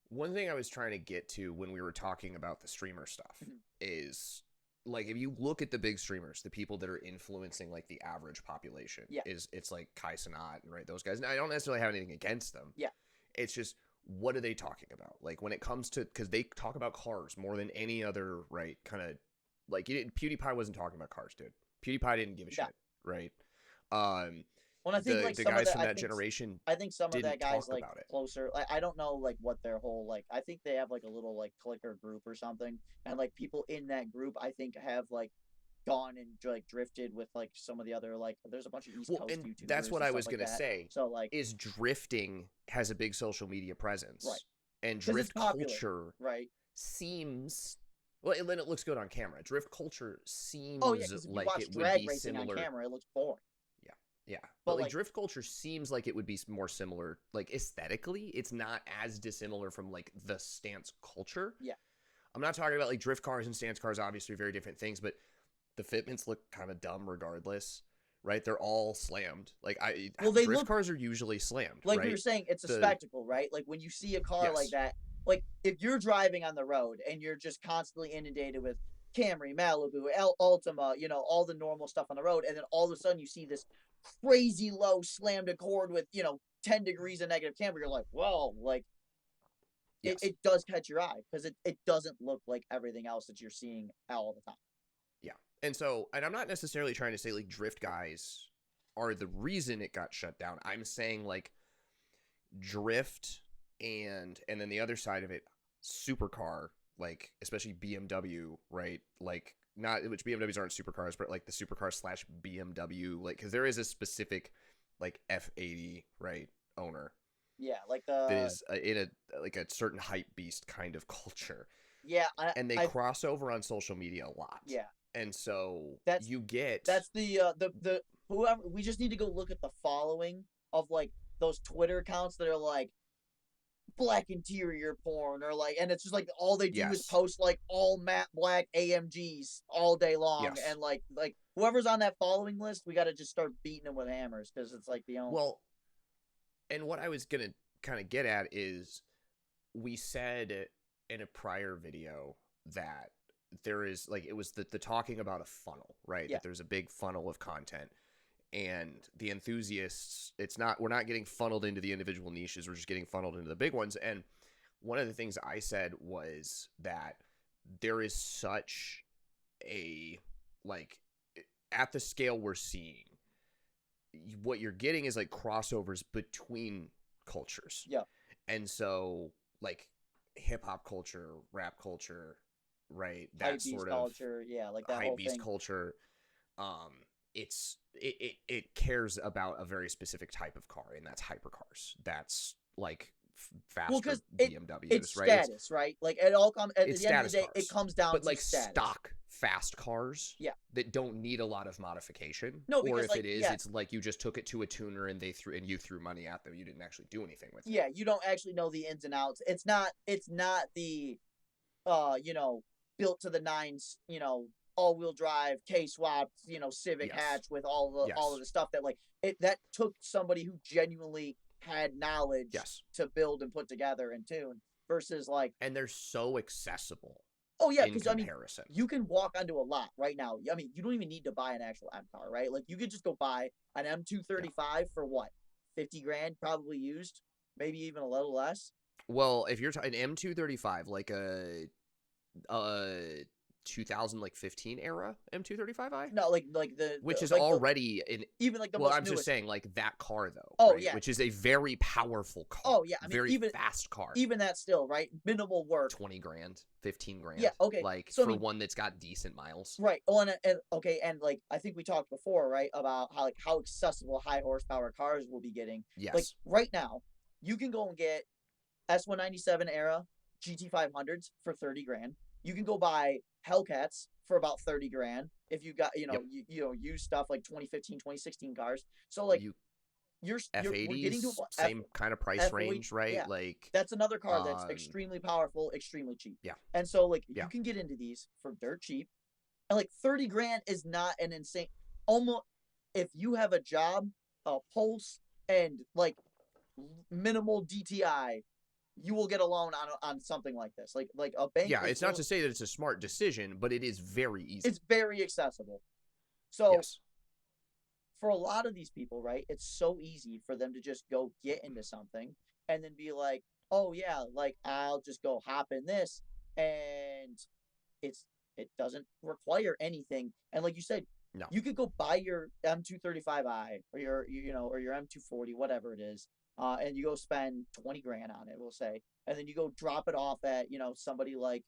one thing I was trying to get to when we were talking about the streamer stuff is like, if you look at the big streamers, the people that are influencing like the average population, it's like Kai Cenat, right? Those guys. Now, I don't necessarily have anything against them. Yeah. It's just, what are they talking about? Like, when it comes to, because they talk about cars more than any other, right? Kind of like, PewDiePie wasn't talking about cars, dude. PewDiePie didn't give a shit, right? Well, I think like the guys from that generation, I think some of that guys like closer. Like, I don't know like what their whole like. I think they have like a little like clicker group or something, and like people in that group, I think have like gone and like drifted with like some of the other like. There's a bunch of East Coast YouTubers. That's what I was gonna say. So like, is drifting has a big social media presence, right? And drift culture, right, seems. Well, and then it looks good on camera. Drift culture seems like it would be similar. On camera, it looks boring. Yeah, but like drift culture seems like it would be more similar, like aesthetically. It's not as dissimilar from like the stance culture. Yeah, I'm not talking about like drift cars and stance cars. Obviously, very different things, but the fitments look kind of dumb regardless, right? They're all slammed. Like drift cars are usually slammed. Like right? you were saying, it's a spectacle, right? Like when you see a car like that, like if you're driving on the road and you're just constantly inundated with Camry, Malibu, Altima, all the normal stuff on the road, and then all of a sudden you see this crazy low slammed Accord with 10 degrees of negative camber, you're like, whoa, like it does catch your eye because it doesn't look like everything else that you're seeing all the time. Yeah. And I'm not necessarily trying to say like drift guys are the reason it got shut down. I'm saying like drift and then the other side of it, supercar, like especially BMW, right? Like not which BMWs aren't supercars, but like the supercar / BMW, like because there is a specific like F80 right owner. Yeah, like that is in a certain hype beast kind of culture. Yeah, and they cross over on social media a lot. Yeah, and so that's the whoever. We just need to go look at the following of like those Twitter accounts that are like black interior porn or like, and it's just like all they do is post like all matte black AMGs all day long, and like whoever's on that following list, we got to just start beating them with hammers because it's like the only. Well, and what I was gonna kind of get at is, we said in a prior video that there is like, it was the talking about a funnel, right? That there's a big funnel of content. And the enthusiasts, we're not getting funneled into the individual niches. We're just getting funneled into the big ones. And one of the things I said was that there is such a, like, at the scale we're seeing, what you're getting is like crossovers between cultures. Yeah. And so like hip hop culture, rap culture, right? That sort of culture. Yeah. Like that hype beast culture. It cares about a very specific type of car, and that's hypercars. That's like faster BMWs, it's right? Status, right? Like it all comes at the end of the day, it comes down to like status. stock fast cars Yeah. that don't need a lot of modification. No, Or because, if like, it is, yeah. it's like you just took it to a tuner and you threw money at them. You didn't actually do anything with it. Yeah, you don't actually know the ins and outs. It's not the you know, built to the nines, you know, all-wheel drive, K-swapped, you know, Civic Yes. hatch with all of the stuff that, like, that took somebody who genuinely had knowledge Yes. to build and put together and tune, versus, like, And they're so accessible oh yeah, in because I mean, comparison. you can walk onto a lot right now. I mean, you don't even need to buy an actual M car, right? Like, you could just go buy an M235 for what, 50 grand, probably used, maybe even a little less. Well, if you're an M235, like a 2015 era M235i, No, like which is like already in. even like the Well, most I'm just newest. saying, like that car though. Oh, right? yeah. Which is a very powerful car. Oh yeah, I mean, very even fast car. even that still, right? Minimal work. 20 grand, 15 grand. Yeah, okay. Like So, I for mean, one that's got decent miles. right. Oh, and okay, and like I think we talked before, right, about how accessible high horsepower cars will be getting. Yes. Like right now, you can go and get S197 era GT500s for 30 grand. You can go buy Hellcats for about 30 grand if you got, you know, Yep. you know, used stuff like 2015, 2016 cars. So like we're getting to F80s, same kind of price F80, range, right? yeah. Like That's another car that's extremely powerful, extremely cheap. Yeah. And so like Yeah. you can get into these for dirt cheap. And like 30 grand is not an insane, almost, if you have a job, a pulse, and like minimal DTI, you will get a loan on something like this. Like a bank. Yeah, it's not to say that it's a smart decision, but it is very easy. It's very accessible. So yes. for a lot of these people, right, it's so easy for them to just go get into something and then be like, oh yeah, like I'll just go hop in this, and it doesn't require anything. And like you said, No. you could go buy your M235i or your or your M240, whatever it is, and you go spend 20 grand on it, we'll say, and then you go drop it off at, you know, somebody like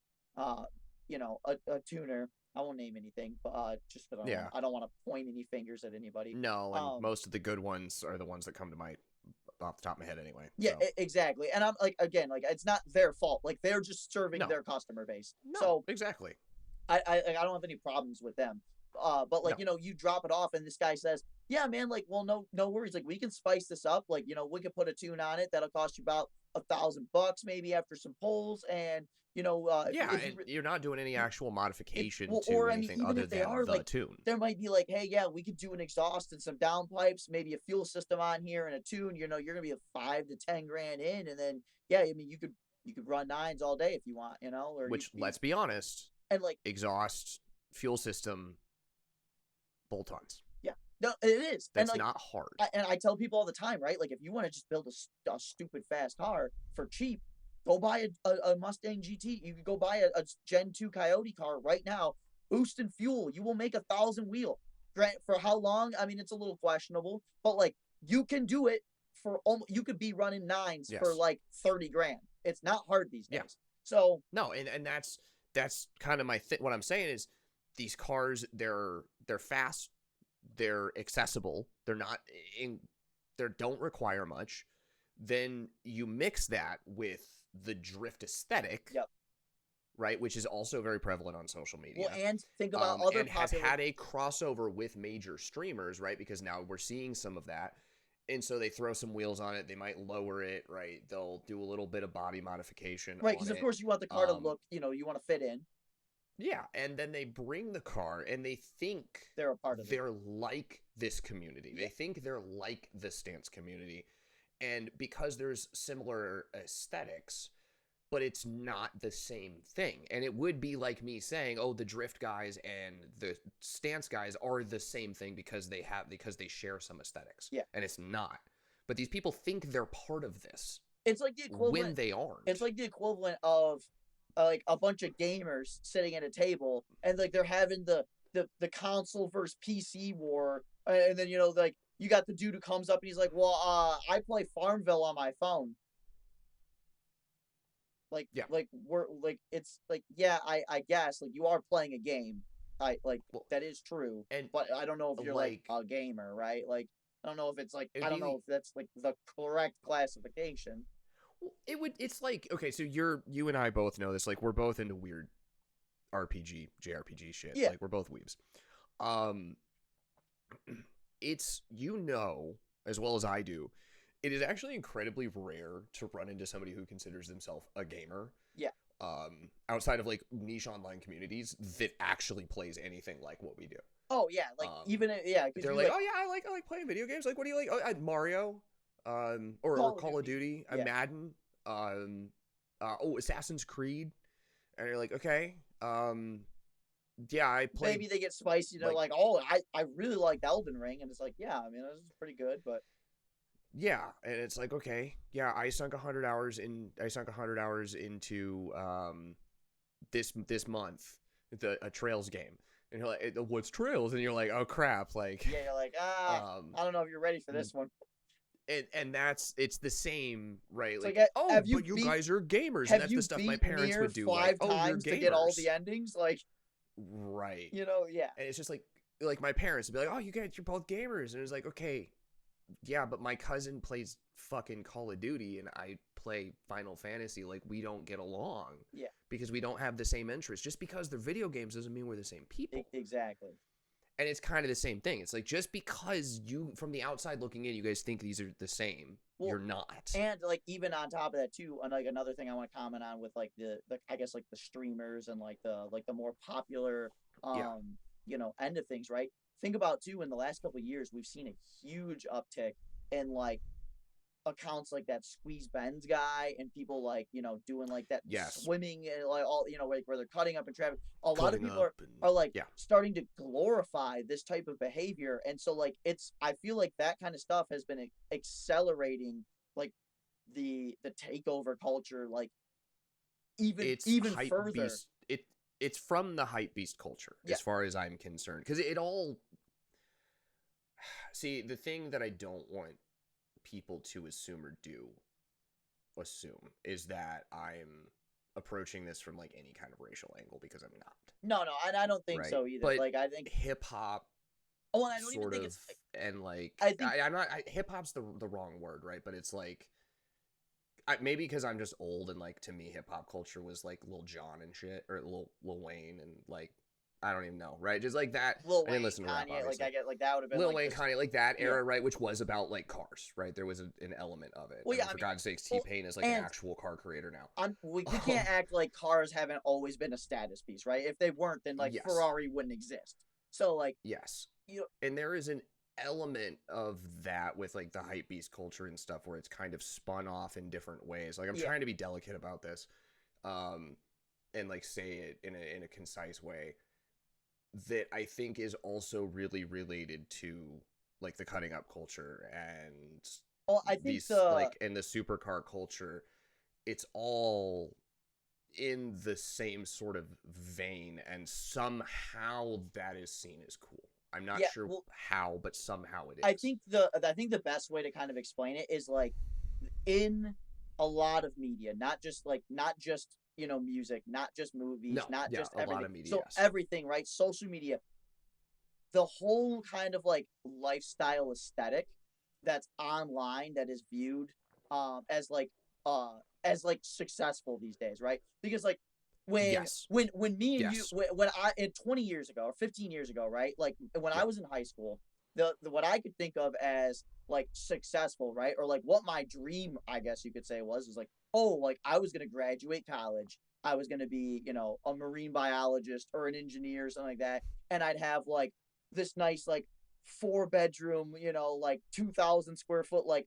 you know, a tuner. I won't name anything, but just because I don't want to point any fingers at anybody. No, and most of the good ones are the ones that come to my off the top of my head anyway. Yeah, so. Exactly. And I'm like, again, like it's not their fault. Like they're just serving their customer base. No, so exactly. I don't have any problems with them. But like, you know, you drop it off and this guy says, yeah, man, like, well, no worries. Like we can spice this up. Like, you know, we could put a tune on it. That'll cost you about $1,000 maybe after some pulls. And, you know, and you're not doing any actual modification or, to anything other than the like, tune. There might be like, hey, yeah, we could do an exhaust and some downpipes, maybe a fuel system on here and a tune. You know, you're gonna be a 5 to 10 grand in, and then yeah, I mean, you could run nines all day if you want, you know. Or which, let's be honest, and like exhaust, fuel system, bolt-ons. Yeah, no, it is. That's and like, not hard. And I tell people all the time, right? Like, if you want to just build a stupid fast car for cheap, go buy a Mustang GT. You could go buy a Gen 2 Coyote car right now. Boost and fuel. You will make 1,000 wheel. Grant for how long? I mean, it's a little questionable, but like you can do it for almost. You could be running nines for like 30 grand. It's not hard these days. Yeah. So no, and that's kind of my thing. What I'm saying is, these cars, they're fast, they're accessible, they're not they don't require much. Then you mix that with the drift aesthetic, right, which is also very prevalent on social media. Well, and think about other and has had a crossover with major streamers, right? Because now we're seeing some of that, and so they throw some wheels on it. They might lower it, right? They'll do a little bit of body modification, right? Because of course you want the car to look, you know, you want to fit in. Yeah, and then they bring the car, and they think they're a part of it. They're like this community. They think they're like the stance community. And because there's similar aesthetics, but it's not the same thing. And it would be like me saying, oh, the drift guys and the stance guys are the same thing because they share some aesthetics. Yeah. And it's not. But these people think they're part of this. It's like the equivalent when they aren't. It's like the equivalent of like a bunch of gamers sitting at a table and like they're having the console versus PC war, and then, you know, like you got the dude who comes up and he's like, well, I play Farmville on my phone. Like, like we're like, it's like, yeah, I guess like you are playing a game. That is true. But I don't know if you're like a gamer, right? Like, I don't know if it's like, I don't know if that's like the correct classification. It's like, okay, so you and I both know this, like we're both into weird RPG, JRPG shit. Yeah. Like, we're both weebs. Um, it's, as well as I do, it is actually incredibly rare to run into somebody who considers themselves a gamer. Yeah. Outside of like niche online communities that actually plays anything like what we do. Oh yeah, like They're like, oh yeah, I like playing video games. Like, what do you like? Oh, Mario, or Call of Duty, Madden, Assassin's Creed, and you're like, okay, yeah, I play. Maybe they get spicy. They're like, oh, I really like Elden Ring, and it's like, yeah, I mean, this is pretty good, but. Yeah, and it's like, okay, yeah, I sunk 100 hours into this month, a Trails game. And you're like, what's Trails? And you're like, oh crap, like, yeah, you're like, I don't know if you're ready for this one. And it's the same, right? Like, but you guys are gamers, and that's the stuff my parents would do. 5 times to get all the endings, like, right? Yeah. And it's just like my parents would be like, oh, you're both gamers, and it's like, okay. Yeah, but my cousin plays fucking Call of Duty and I play Final Fantasy. Like, we don't get along. Yeah. Because we don't have the same interests. Just because they're video games doesn't mean we're the same people. Exactly. And it's kind of the same thing. It's like, just because you, from the outside looking in, you guys think these are the same, you're not. And, like, even on top of that, too, and, like, another thing I want to comment on with, like, the I guess, like, the streamers and, like, the more popular, end of things, right? Think about, too, in the last couple of years, we've seen a huge uptick in, like, accounts like that Squeeze Benz guy and people, like, doing, like, that swimming and, like, all, like, where they're cutting up in traffic. A lot of people are like, starting to glorify this type of behavior. And so, like, I feel like that kind of stuff has been accelerating, like, the takeover culture, like, even further. It's from the hype beast culture, as far as I'm concerned. Because it all... See, the thing that I don't want people to assume is that I'm approaching this from, like, any kind of racial angle, because I'm not. No, and I don't think so either. But like, I think hip-hop... Oh, and I don't even think it's... And, like... I think... I'm not... hip-hop's the wrong word, right? But it's, like... maybe because I'm just old and, like, to me, hip-hop culture was, like, Lil Jon and shit, or Lil Wayne, and, like, I don't even know, right? Just like that. Lil I didn't listen to rap, Kanye, obviously. like, I get, like, that would have been, Lil like, Wayne, Kanye, like, that era, right? Which was about, like, cars, right? There was an element of it. Well, yeah, for God's sakes, T-Pain is, like, an actual car creator now. We can't act like cars haven't always been a status piece, right? If they weren't, then, like, Ferrari wouldn't exist. So, like... Yes. And there is an element of that with, like, the hypebeast culture and stuff where it's kind of spun off in different ways. Like, I'm trying to be delicate about this, and, like, say it in a concise way that I think is also really related to, like, the cutting up culture and I think and the supercar culture. It's all in the same sort of vein, and somehow that is seen as cool. I'm not sure how, but somehow it is. I think the best way to kind of explain it is, like, in a lot of media, not just music, not just movies, not just everything. Lot of media, everything, right? Social media, the whole kind of, like, lifestyle aesthetic that's online that is viewed as successful these days, right? Because, like, when me and you, when I, 20 years ago or 15 years ago, right? Like, when I was in high school, the what I could think of as, like, successful, right? Or, like, what my dream, I guess you could say, was like, oh, like, I was going to graduate college. I was going to be, a marine biologist or an engineer or something like that. And I'd have, like, this nice, like, 4-bedroom, like, 2,000 square foot, like,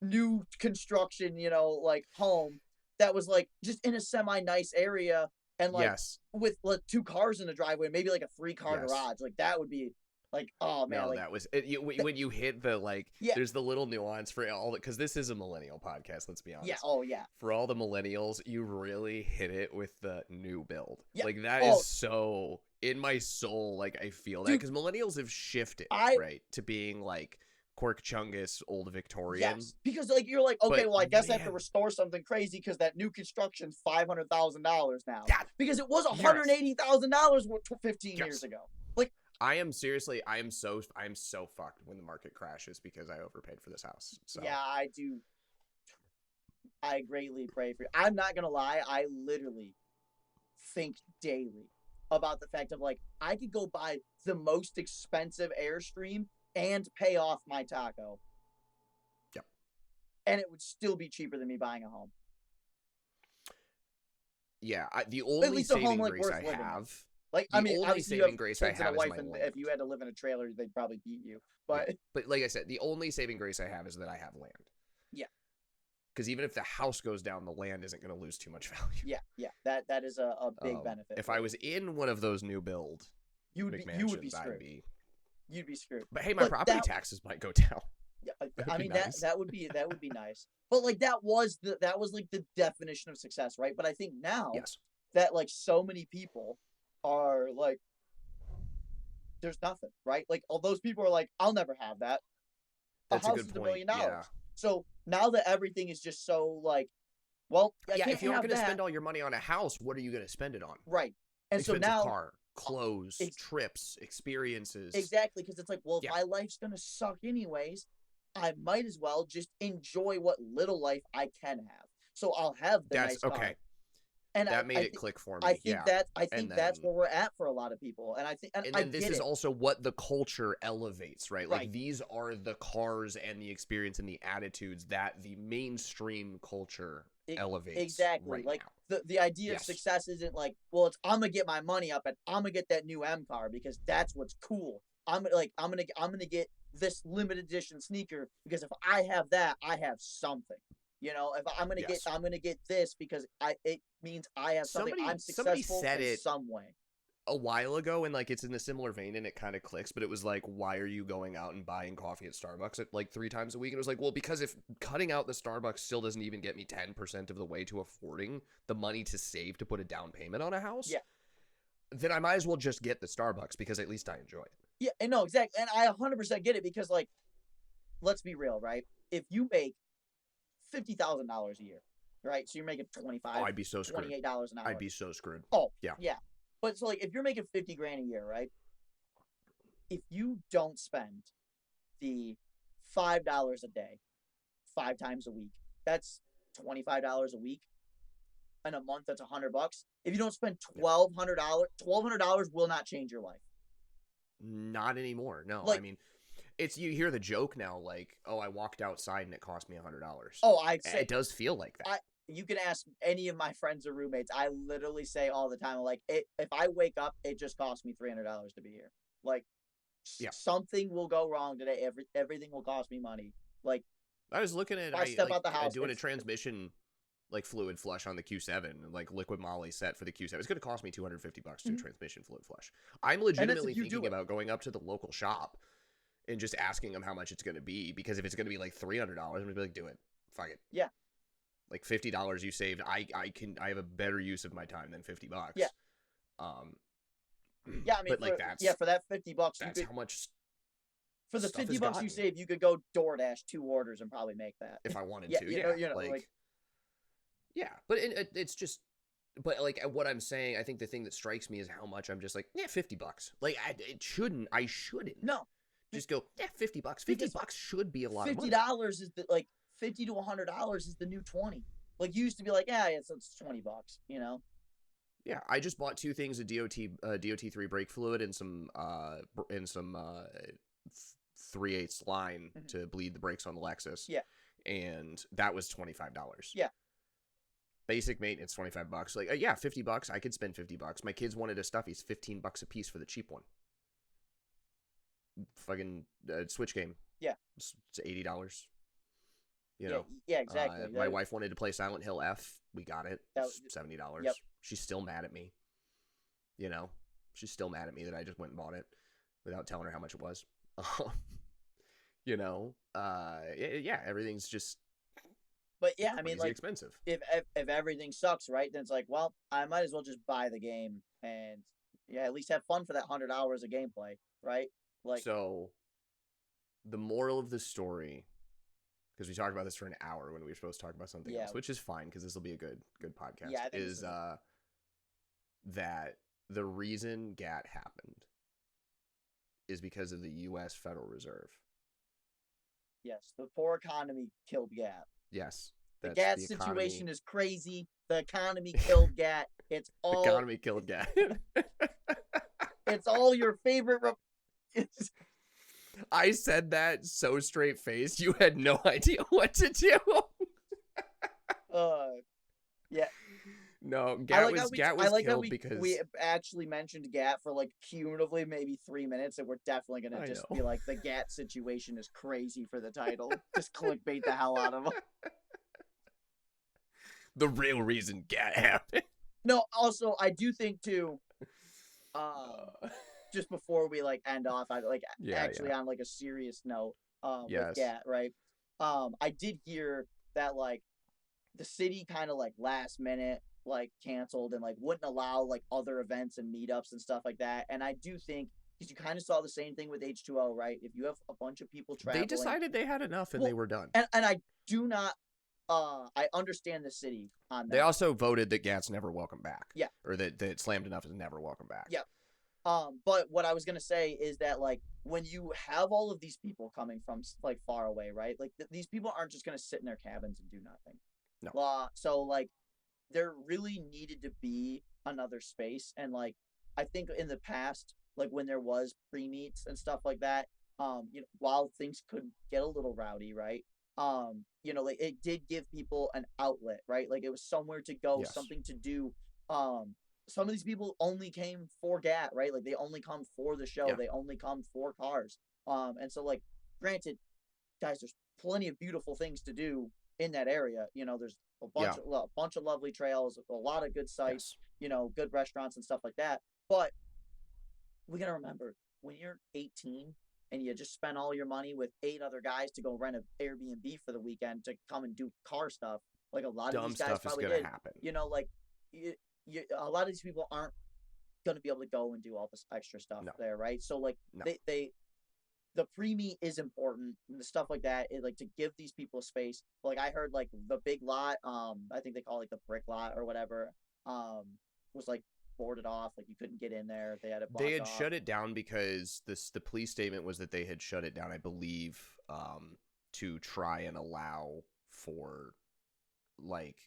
new construction, like, home that was, like, just in a semi-nice area and, like, with, like, 2 cars in the driveway, maybe, like, a 3-car garage. Like, that would be... Like, oh, man. No, like, that was it. When you hit the, like, there's the little nuance for all that, because this is a millennial podcast, let's be honest. Yeah, oh, yeah. For all the millennials, you really hit it with the new build. Yeah. Like, that is so in my soul. Like, I feel that because millennials have shifted, right, to being, like, Quirk Chungus, old Victorian. Yes, because, like, you're like, okay, well, I guess I have to restore something crazy because that new construction's $500,000 now. Because it was $180,000 15 years ago. Like, I am so fucked when the market crashes because I overpaid for this house. So. Yeah, I do. I greatly pray for you. I'm not gonna lie. I literally think daily about the fact of like I could go buy the most expensive Airstream and pay off my taco. Yep. And it would still be cheaper than me buying a home. Yeah, the At only least a home saving like grace worth I living in. have, Like, the I mean, only obviously you have saving grace I kids and a have is wife, my and land. if you had to live in a trailer, they'd probably beat you. Yeah. But But like I said, the only saving grace I have is that I have land. yeah, Because even if the house goes down, the land isn't going to lose too much value. yeah, that is a big benefit. If I was in one of those new build you would be McMansions, screwed. I'd be. You'd be screwed. But hey, my But property that, taxes might go down. yeah, That'd I be mean nice. that would be nice. But like that was like the definition of success, right? But I think now Yes. that like so many people are like, there's nothing, right? Like all those people are like, I'll never have that. That's A a house good is point. $1 million. Yeah. So now that everything is just so like, well, Yeah, if you aren't going to spend all your money on a house, what are you going to spend it on? Right. And expensive so now car, clothes, trips, experiences. Exactly, because it's like, well, if my life's gonna suck anyways, I might as well just enjoy what little life I can have. So I'll have the nice car. Okay. And that made it click for me. I think that's where we're at for a lot of people. And I think and then this is also what the culture elevates, right? Like these are the cars and the experience and the attitudes that the mainstream culture elevates. Exactly. Right like now. the idea of success isn't like, well, it's I'm gonna get my money up and I'm gonna get that new M car because that's what's cool. I'm gonna get this limited edition sneaker because if I have that, I have something. You know, if I'm gonna get this because it means I have something. I'm successful in some way. A while ago, and like it's in a similar vein, and it kind of clicks. But it was like, why are you going out and buying coffee at Starbucks at like 3 times a week? And it was like, well, because if cutting out the Starbucks still doesn't even get me 10% of the way to affording the money to save to put a down payment on a house, then I might as well just get the Starbucks because at least I enjoy it. Yeah, no, exactly, and I 100% get it because like, let's be real, right? If you make $50,000 a year, right? So you're making $25. Oh, I'd be so screwed. $28 an hour. I'd be so screwed. Oh, yeah. But so like, if you're making $50,000 a year, right? If you don't spend the $5 a day, 5 times a week, that's $25 a week. In a month, that's $100. If you don't spend $1,200 will not change your life. Not anymore. No, like, I mean, it's you hear the joke now, like, oh, I walked outside and it cost me $100. Oh, it does feel like that. You can ask any of my friends or roommates. I literally say all the time, like, if I wake up, it just cost me $300 to be here. Like, something will go wrong today. Everything will cost me money. Like, I was looking at I step out the house, doing a transmission like fluid flush on the Q7, like liquid moly set for the Q7. It's going to cost me $250 to do transmission fluid flush. I'm legitimately thinking about going up to the local shop and just asking them how much it's going to be, because if it's going to be like $300, I'm going to be like, do it. Fuck it. Yeah. Like $50 you saved, I have a better use of my time than $50. Yeah. Yeah, I mean, but like for that $50, that's how much. For the $50 you save, you could go DoorDash 2 orders and probably make that if I wanted to. You know, like. Yeah, but it's just, but like what I'm saying, I think the thing that strikes me is how much I'm just like, yeah, $50. Like I shouldn't. No, just go, yeah, $50. $50 should be a lot of money. $50 is like $50 to $100 is the new 20. Like you used to be like, yeah, it's $20, you know. Yeah, I just bought 2 things of DOT3 brake fluid and some 3/8 line to bleed the brakes on the Lexus. Yeah, and that was $25. Yeah. Basic maintenance, $25. Like, yeah, $50. I could spend $50. My kids wanted a Stuffies, $15 a piece for the cheap one. Fucking Switch game. Yeah, it's $80. You know. Yeah, exactly. My wife wanted to play Silent Hill F. We got it. $70. Yep. She's still mad at me. You know, she's still mad at me that I just went and bought it without telling her how much it was. You know, yeah, everything's just. But yeah, I mean, like, expensive. If everything sucks, right? Then it's like, well, I might as well just buy the game and at least have fun for that 100 hours of gameplay, right? Like, so the moral of the story, because we talked about this for an hour when we were supposed to talk about something else, which is fine because this will be a good podcast. Yeah, I think is that the reason GAT happened is because of the U.S. Federal Reserve. Yes, the poor economy killed GAT. Yes, The That's Gat the situation economy. is crazy. The economy killed Gat. It's The all economy killed Gat. it's all your favorite. I said that so straight faced. You had no idea what to do. Yeah. No, I like Gat was how killed we because actually mentioned Gat for like cumulatively maybe 3 minutes, and we're definitely gonna I just know be like the Gat situation is crazy for the title. Just clickbait the hell out of them. the real reason Gat happened. No, also I do think too. Um, Uh, just before we like end off, I like yeah, actually yeah, on like a serious note. With yes. Gat, right? I did hear that like the city kind of like last minute like canceled and like wouldn't allow like other events and meetups and stuff like that. And I do think because you kind of saw the same thing with H2O, right? If you have a bunch of people They traveling, decided they had enough and they well, were done. and I do not I understand the city on They that. also voted that Gat's never welcome back, Yeah, or that Slammedenuff is never welcome back. yeah. But what I was gonna say is that like when you have all of these people coming from like far away, right? Like these people aren't just gonna sit in their cabins and do nothing. No, So like there really needed to be another space, and like I think in the past, like when there was pre-meets and stuff like that, while things could get a little rowdy, right? Like it did give people an outlet, right? Like it was somewhere to go, yes, something to do. Some of these people only came for Gat, right? Like they only come for the show, yeah, they only come for cars. And so like granted, guys, there's plenty of beautiful things to do in that area. There's yeah, a bunch of lovely trails, a lot of good sites, yes, good restaurants and stuff like that. But we gotta remember when you're 18 and you just spend all your money with 8 other guys to go rent an Airbnb for the weekend to come and do car stuff, like a lot of dumb these guys stuff is probably gonna did. happen. Like a lot of these people aren't gonna be able to go and do all this extra stuff No, there, right? So like no, they the pre-meet is important and the stuff like that like to give these people space. Like I heard like the big lot, I think they call it like the brick lot or whatever, um was like boarded off, like you couldn't get in there, they had it they blocked had off. shut it down because the police statement was that they had shut it down, I believe, to try and allow for like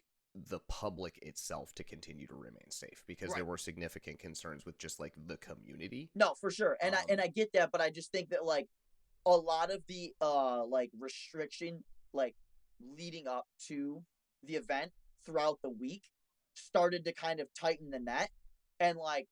the public itself to continue to remain safe because Right. there were significant concerns with just like the community. No, for sure. And I get that, but I just think that like a lot of the like restriction like leading up to the event throughout the week started to kind of tighten the net. And like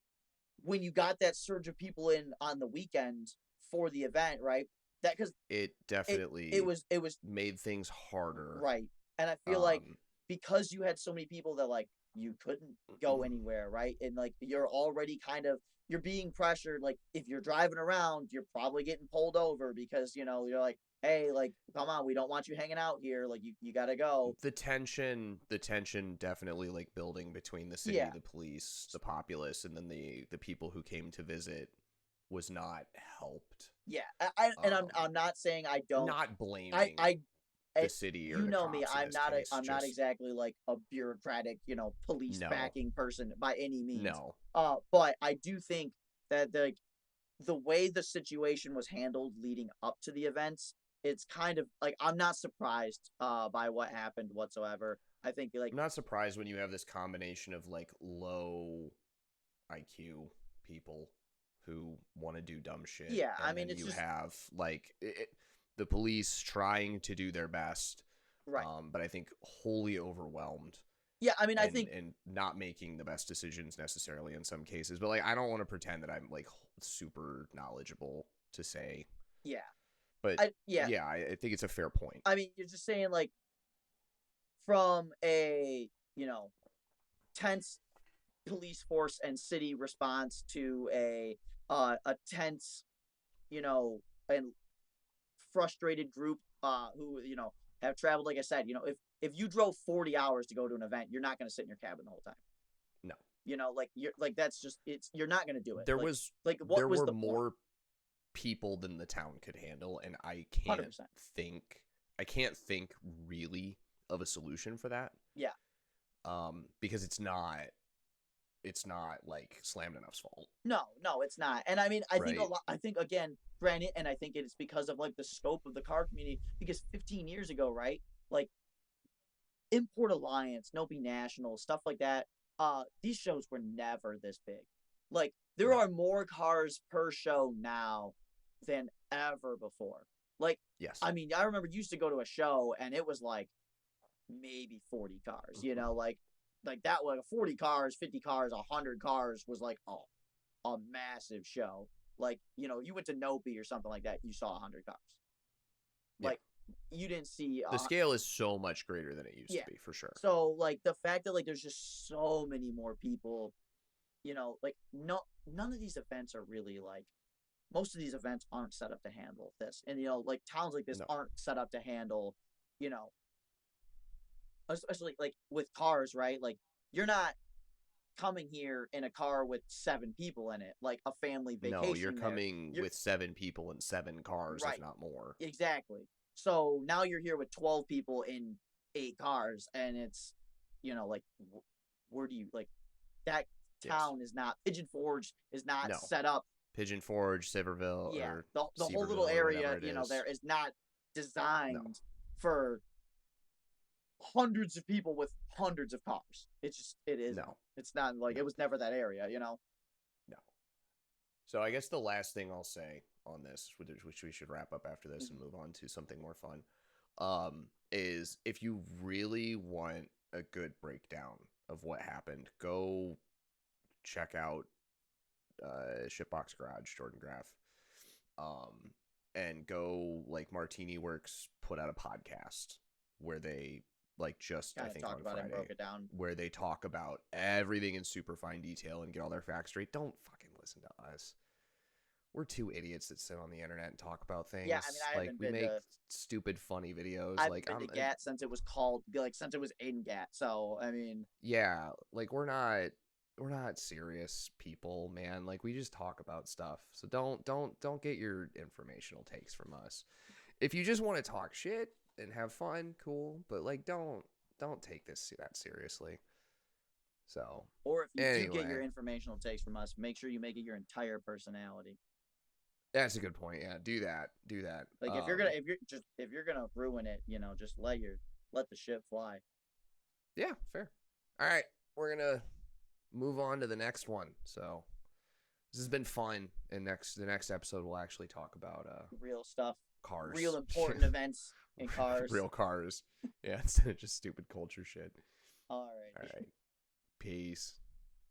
when you got that surge of people in on the weekend for the event, right? That because It it definitely it was made things harder. right. And I feel like Um, because you had so many people that like you couldn't go anywhere, right? And like you're already kind of you're being pressured. Like if you're driving around, you're probably getting pulled over because you're like, hey, like come on, we don't want you hanging out here. Like you gotta go. the tension definitely like building between the city, Yeah, the police, the populace, and then the people who came to visit was not helped. yeah. And I'm Um, not saying I don't. not I blaming I the city or you the know me, cops in this case. I'm not Just exactly like a bureaucratic, police no, backing person by any means. no, But I do think that the way the situation was handled leading up to the events, it's kind of like I'm not surprised by what happened whatsoever. I think like I'm not surprised when you have this combination of like low IQ people who want to do dumb shit, yeah, I and mean then it's you just have like the police trying to do their best, right. but I think wholly overwhelmed Yeah, I mean I and think not making the best decisions necessarily in some cases. But like I don't want to pretend that I'm like super knowledgeable to say, yeah. but Yeah, yeah, I think it's a fair point. I mean you're just saying like from a, tense police force and city response to a tense, and frustrated group who have traveled. Like I said, if you drove 40 hours to go to an event, you're not going to sit in your cabin the whole time. No, Like you're like that's just you're not going to do it. there was Like what there was were the point? more people than the town could handle, and 100%. I can't think really of a solution for that. Yeah. Because it's not like Slammedenuff's fault, No, it's not. And I mean, I think a right? lot. I think again, granted, and I think it's because of like the scope of the car community. Because 15 years ago, right? Like Import Alliance, Nopi National, stuff like that. These shows were never this big. Like there No. are more cars per show now than ever before. Like Yes. I mean, I remember used to go to a show and it was like maybe 40 cars, you know, like that like 40 cars, 50 cars, 100 cars was like a massive show. Like, you know, you went to Nopi or something like that, you saw 100 cars. Like you didn't see the scale is so much greater than it used to be, for sure. So like the fact that like there's just so many more people, you know, like none of these events are really like most of these events aren't set up to handle this. And you know, like towns like this aren't set up to handle, you know, especially like with cars, right? Like you're not coming here in a car with 7 people in it, like a family vacation. No, you're coming with 7 people and 7 cars, if not more. Exactly. So now you're here with 12 people in 8 cars, and it's, you know, like, where do you like that town is not Pigeon Forge is not set up. Pigeon Forge, Silverville, or the whole little area, you know, there is not designed for hundreds of people with hundreds of cars. It's just it is. No, it's not like it was never that area, you know. No. So I guess the last thing I'll say on this, which we should wrap up after this and move on to something more fun, is if you really want a good breakdown of what happened, go check out Shipbox Garage, Jordan Graff, and go like Martini Works put out a podcast where they like just I think on Friday broke it down, where they talk about everything in super fine detail and get all their facts straight. Don't fucking listen to us. We're 2 idiots that sit on the internet and talk about things. Yeah, I mean, I haven't we make stupid, funny videos. I've been to Gat since it was since it was in Gat. So I mean, yeah, like we're not serious people, man. Like we just talk about stuff. So don't get your informational takes from us. If you just want to talk shit and have fun, cool. But like, don't take this that seriously. So, or if you do get your informational takes from us, make sure you make it your entire personality. That's a good point. Yeah, do that. Like if you're gonna ruin it, you know, just let the shit fly. Yeah, fair. All right, we're gonna move on to the next one. So this has been fun, and the next episode we'll actually talk about real stuff, cars, real important events in cars, real cars. Yeah, instead of just stupid culture shit. All right. Peace.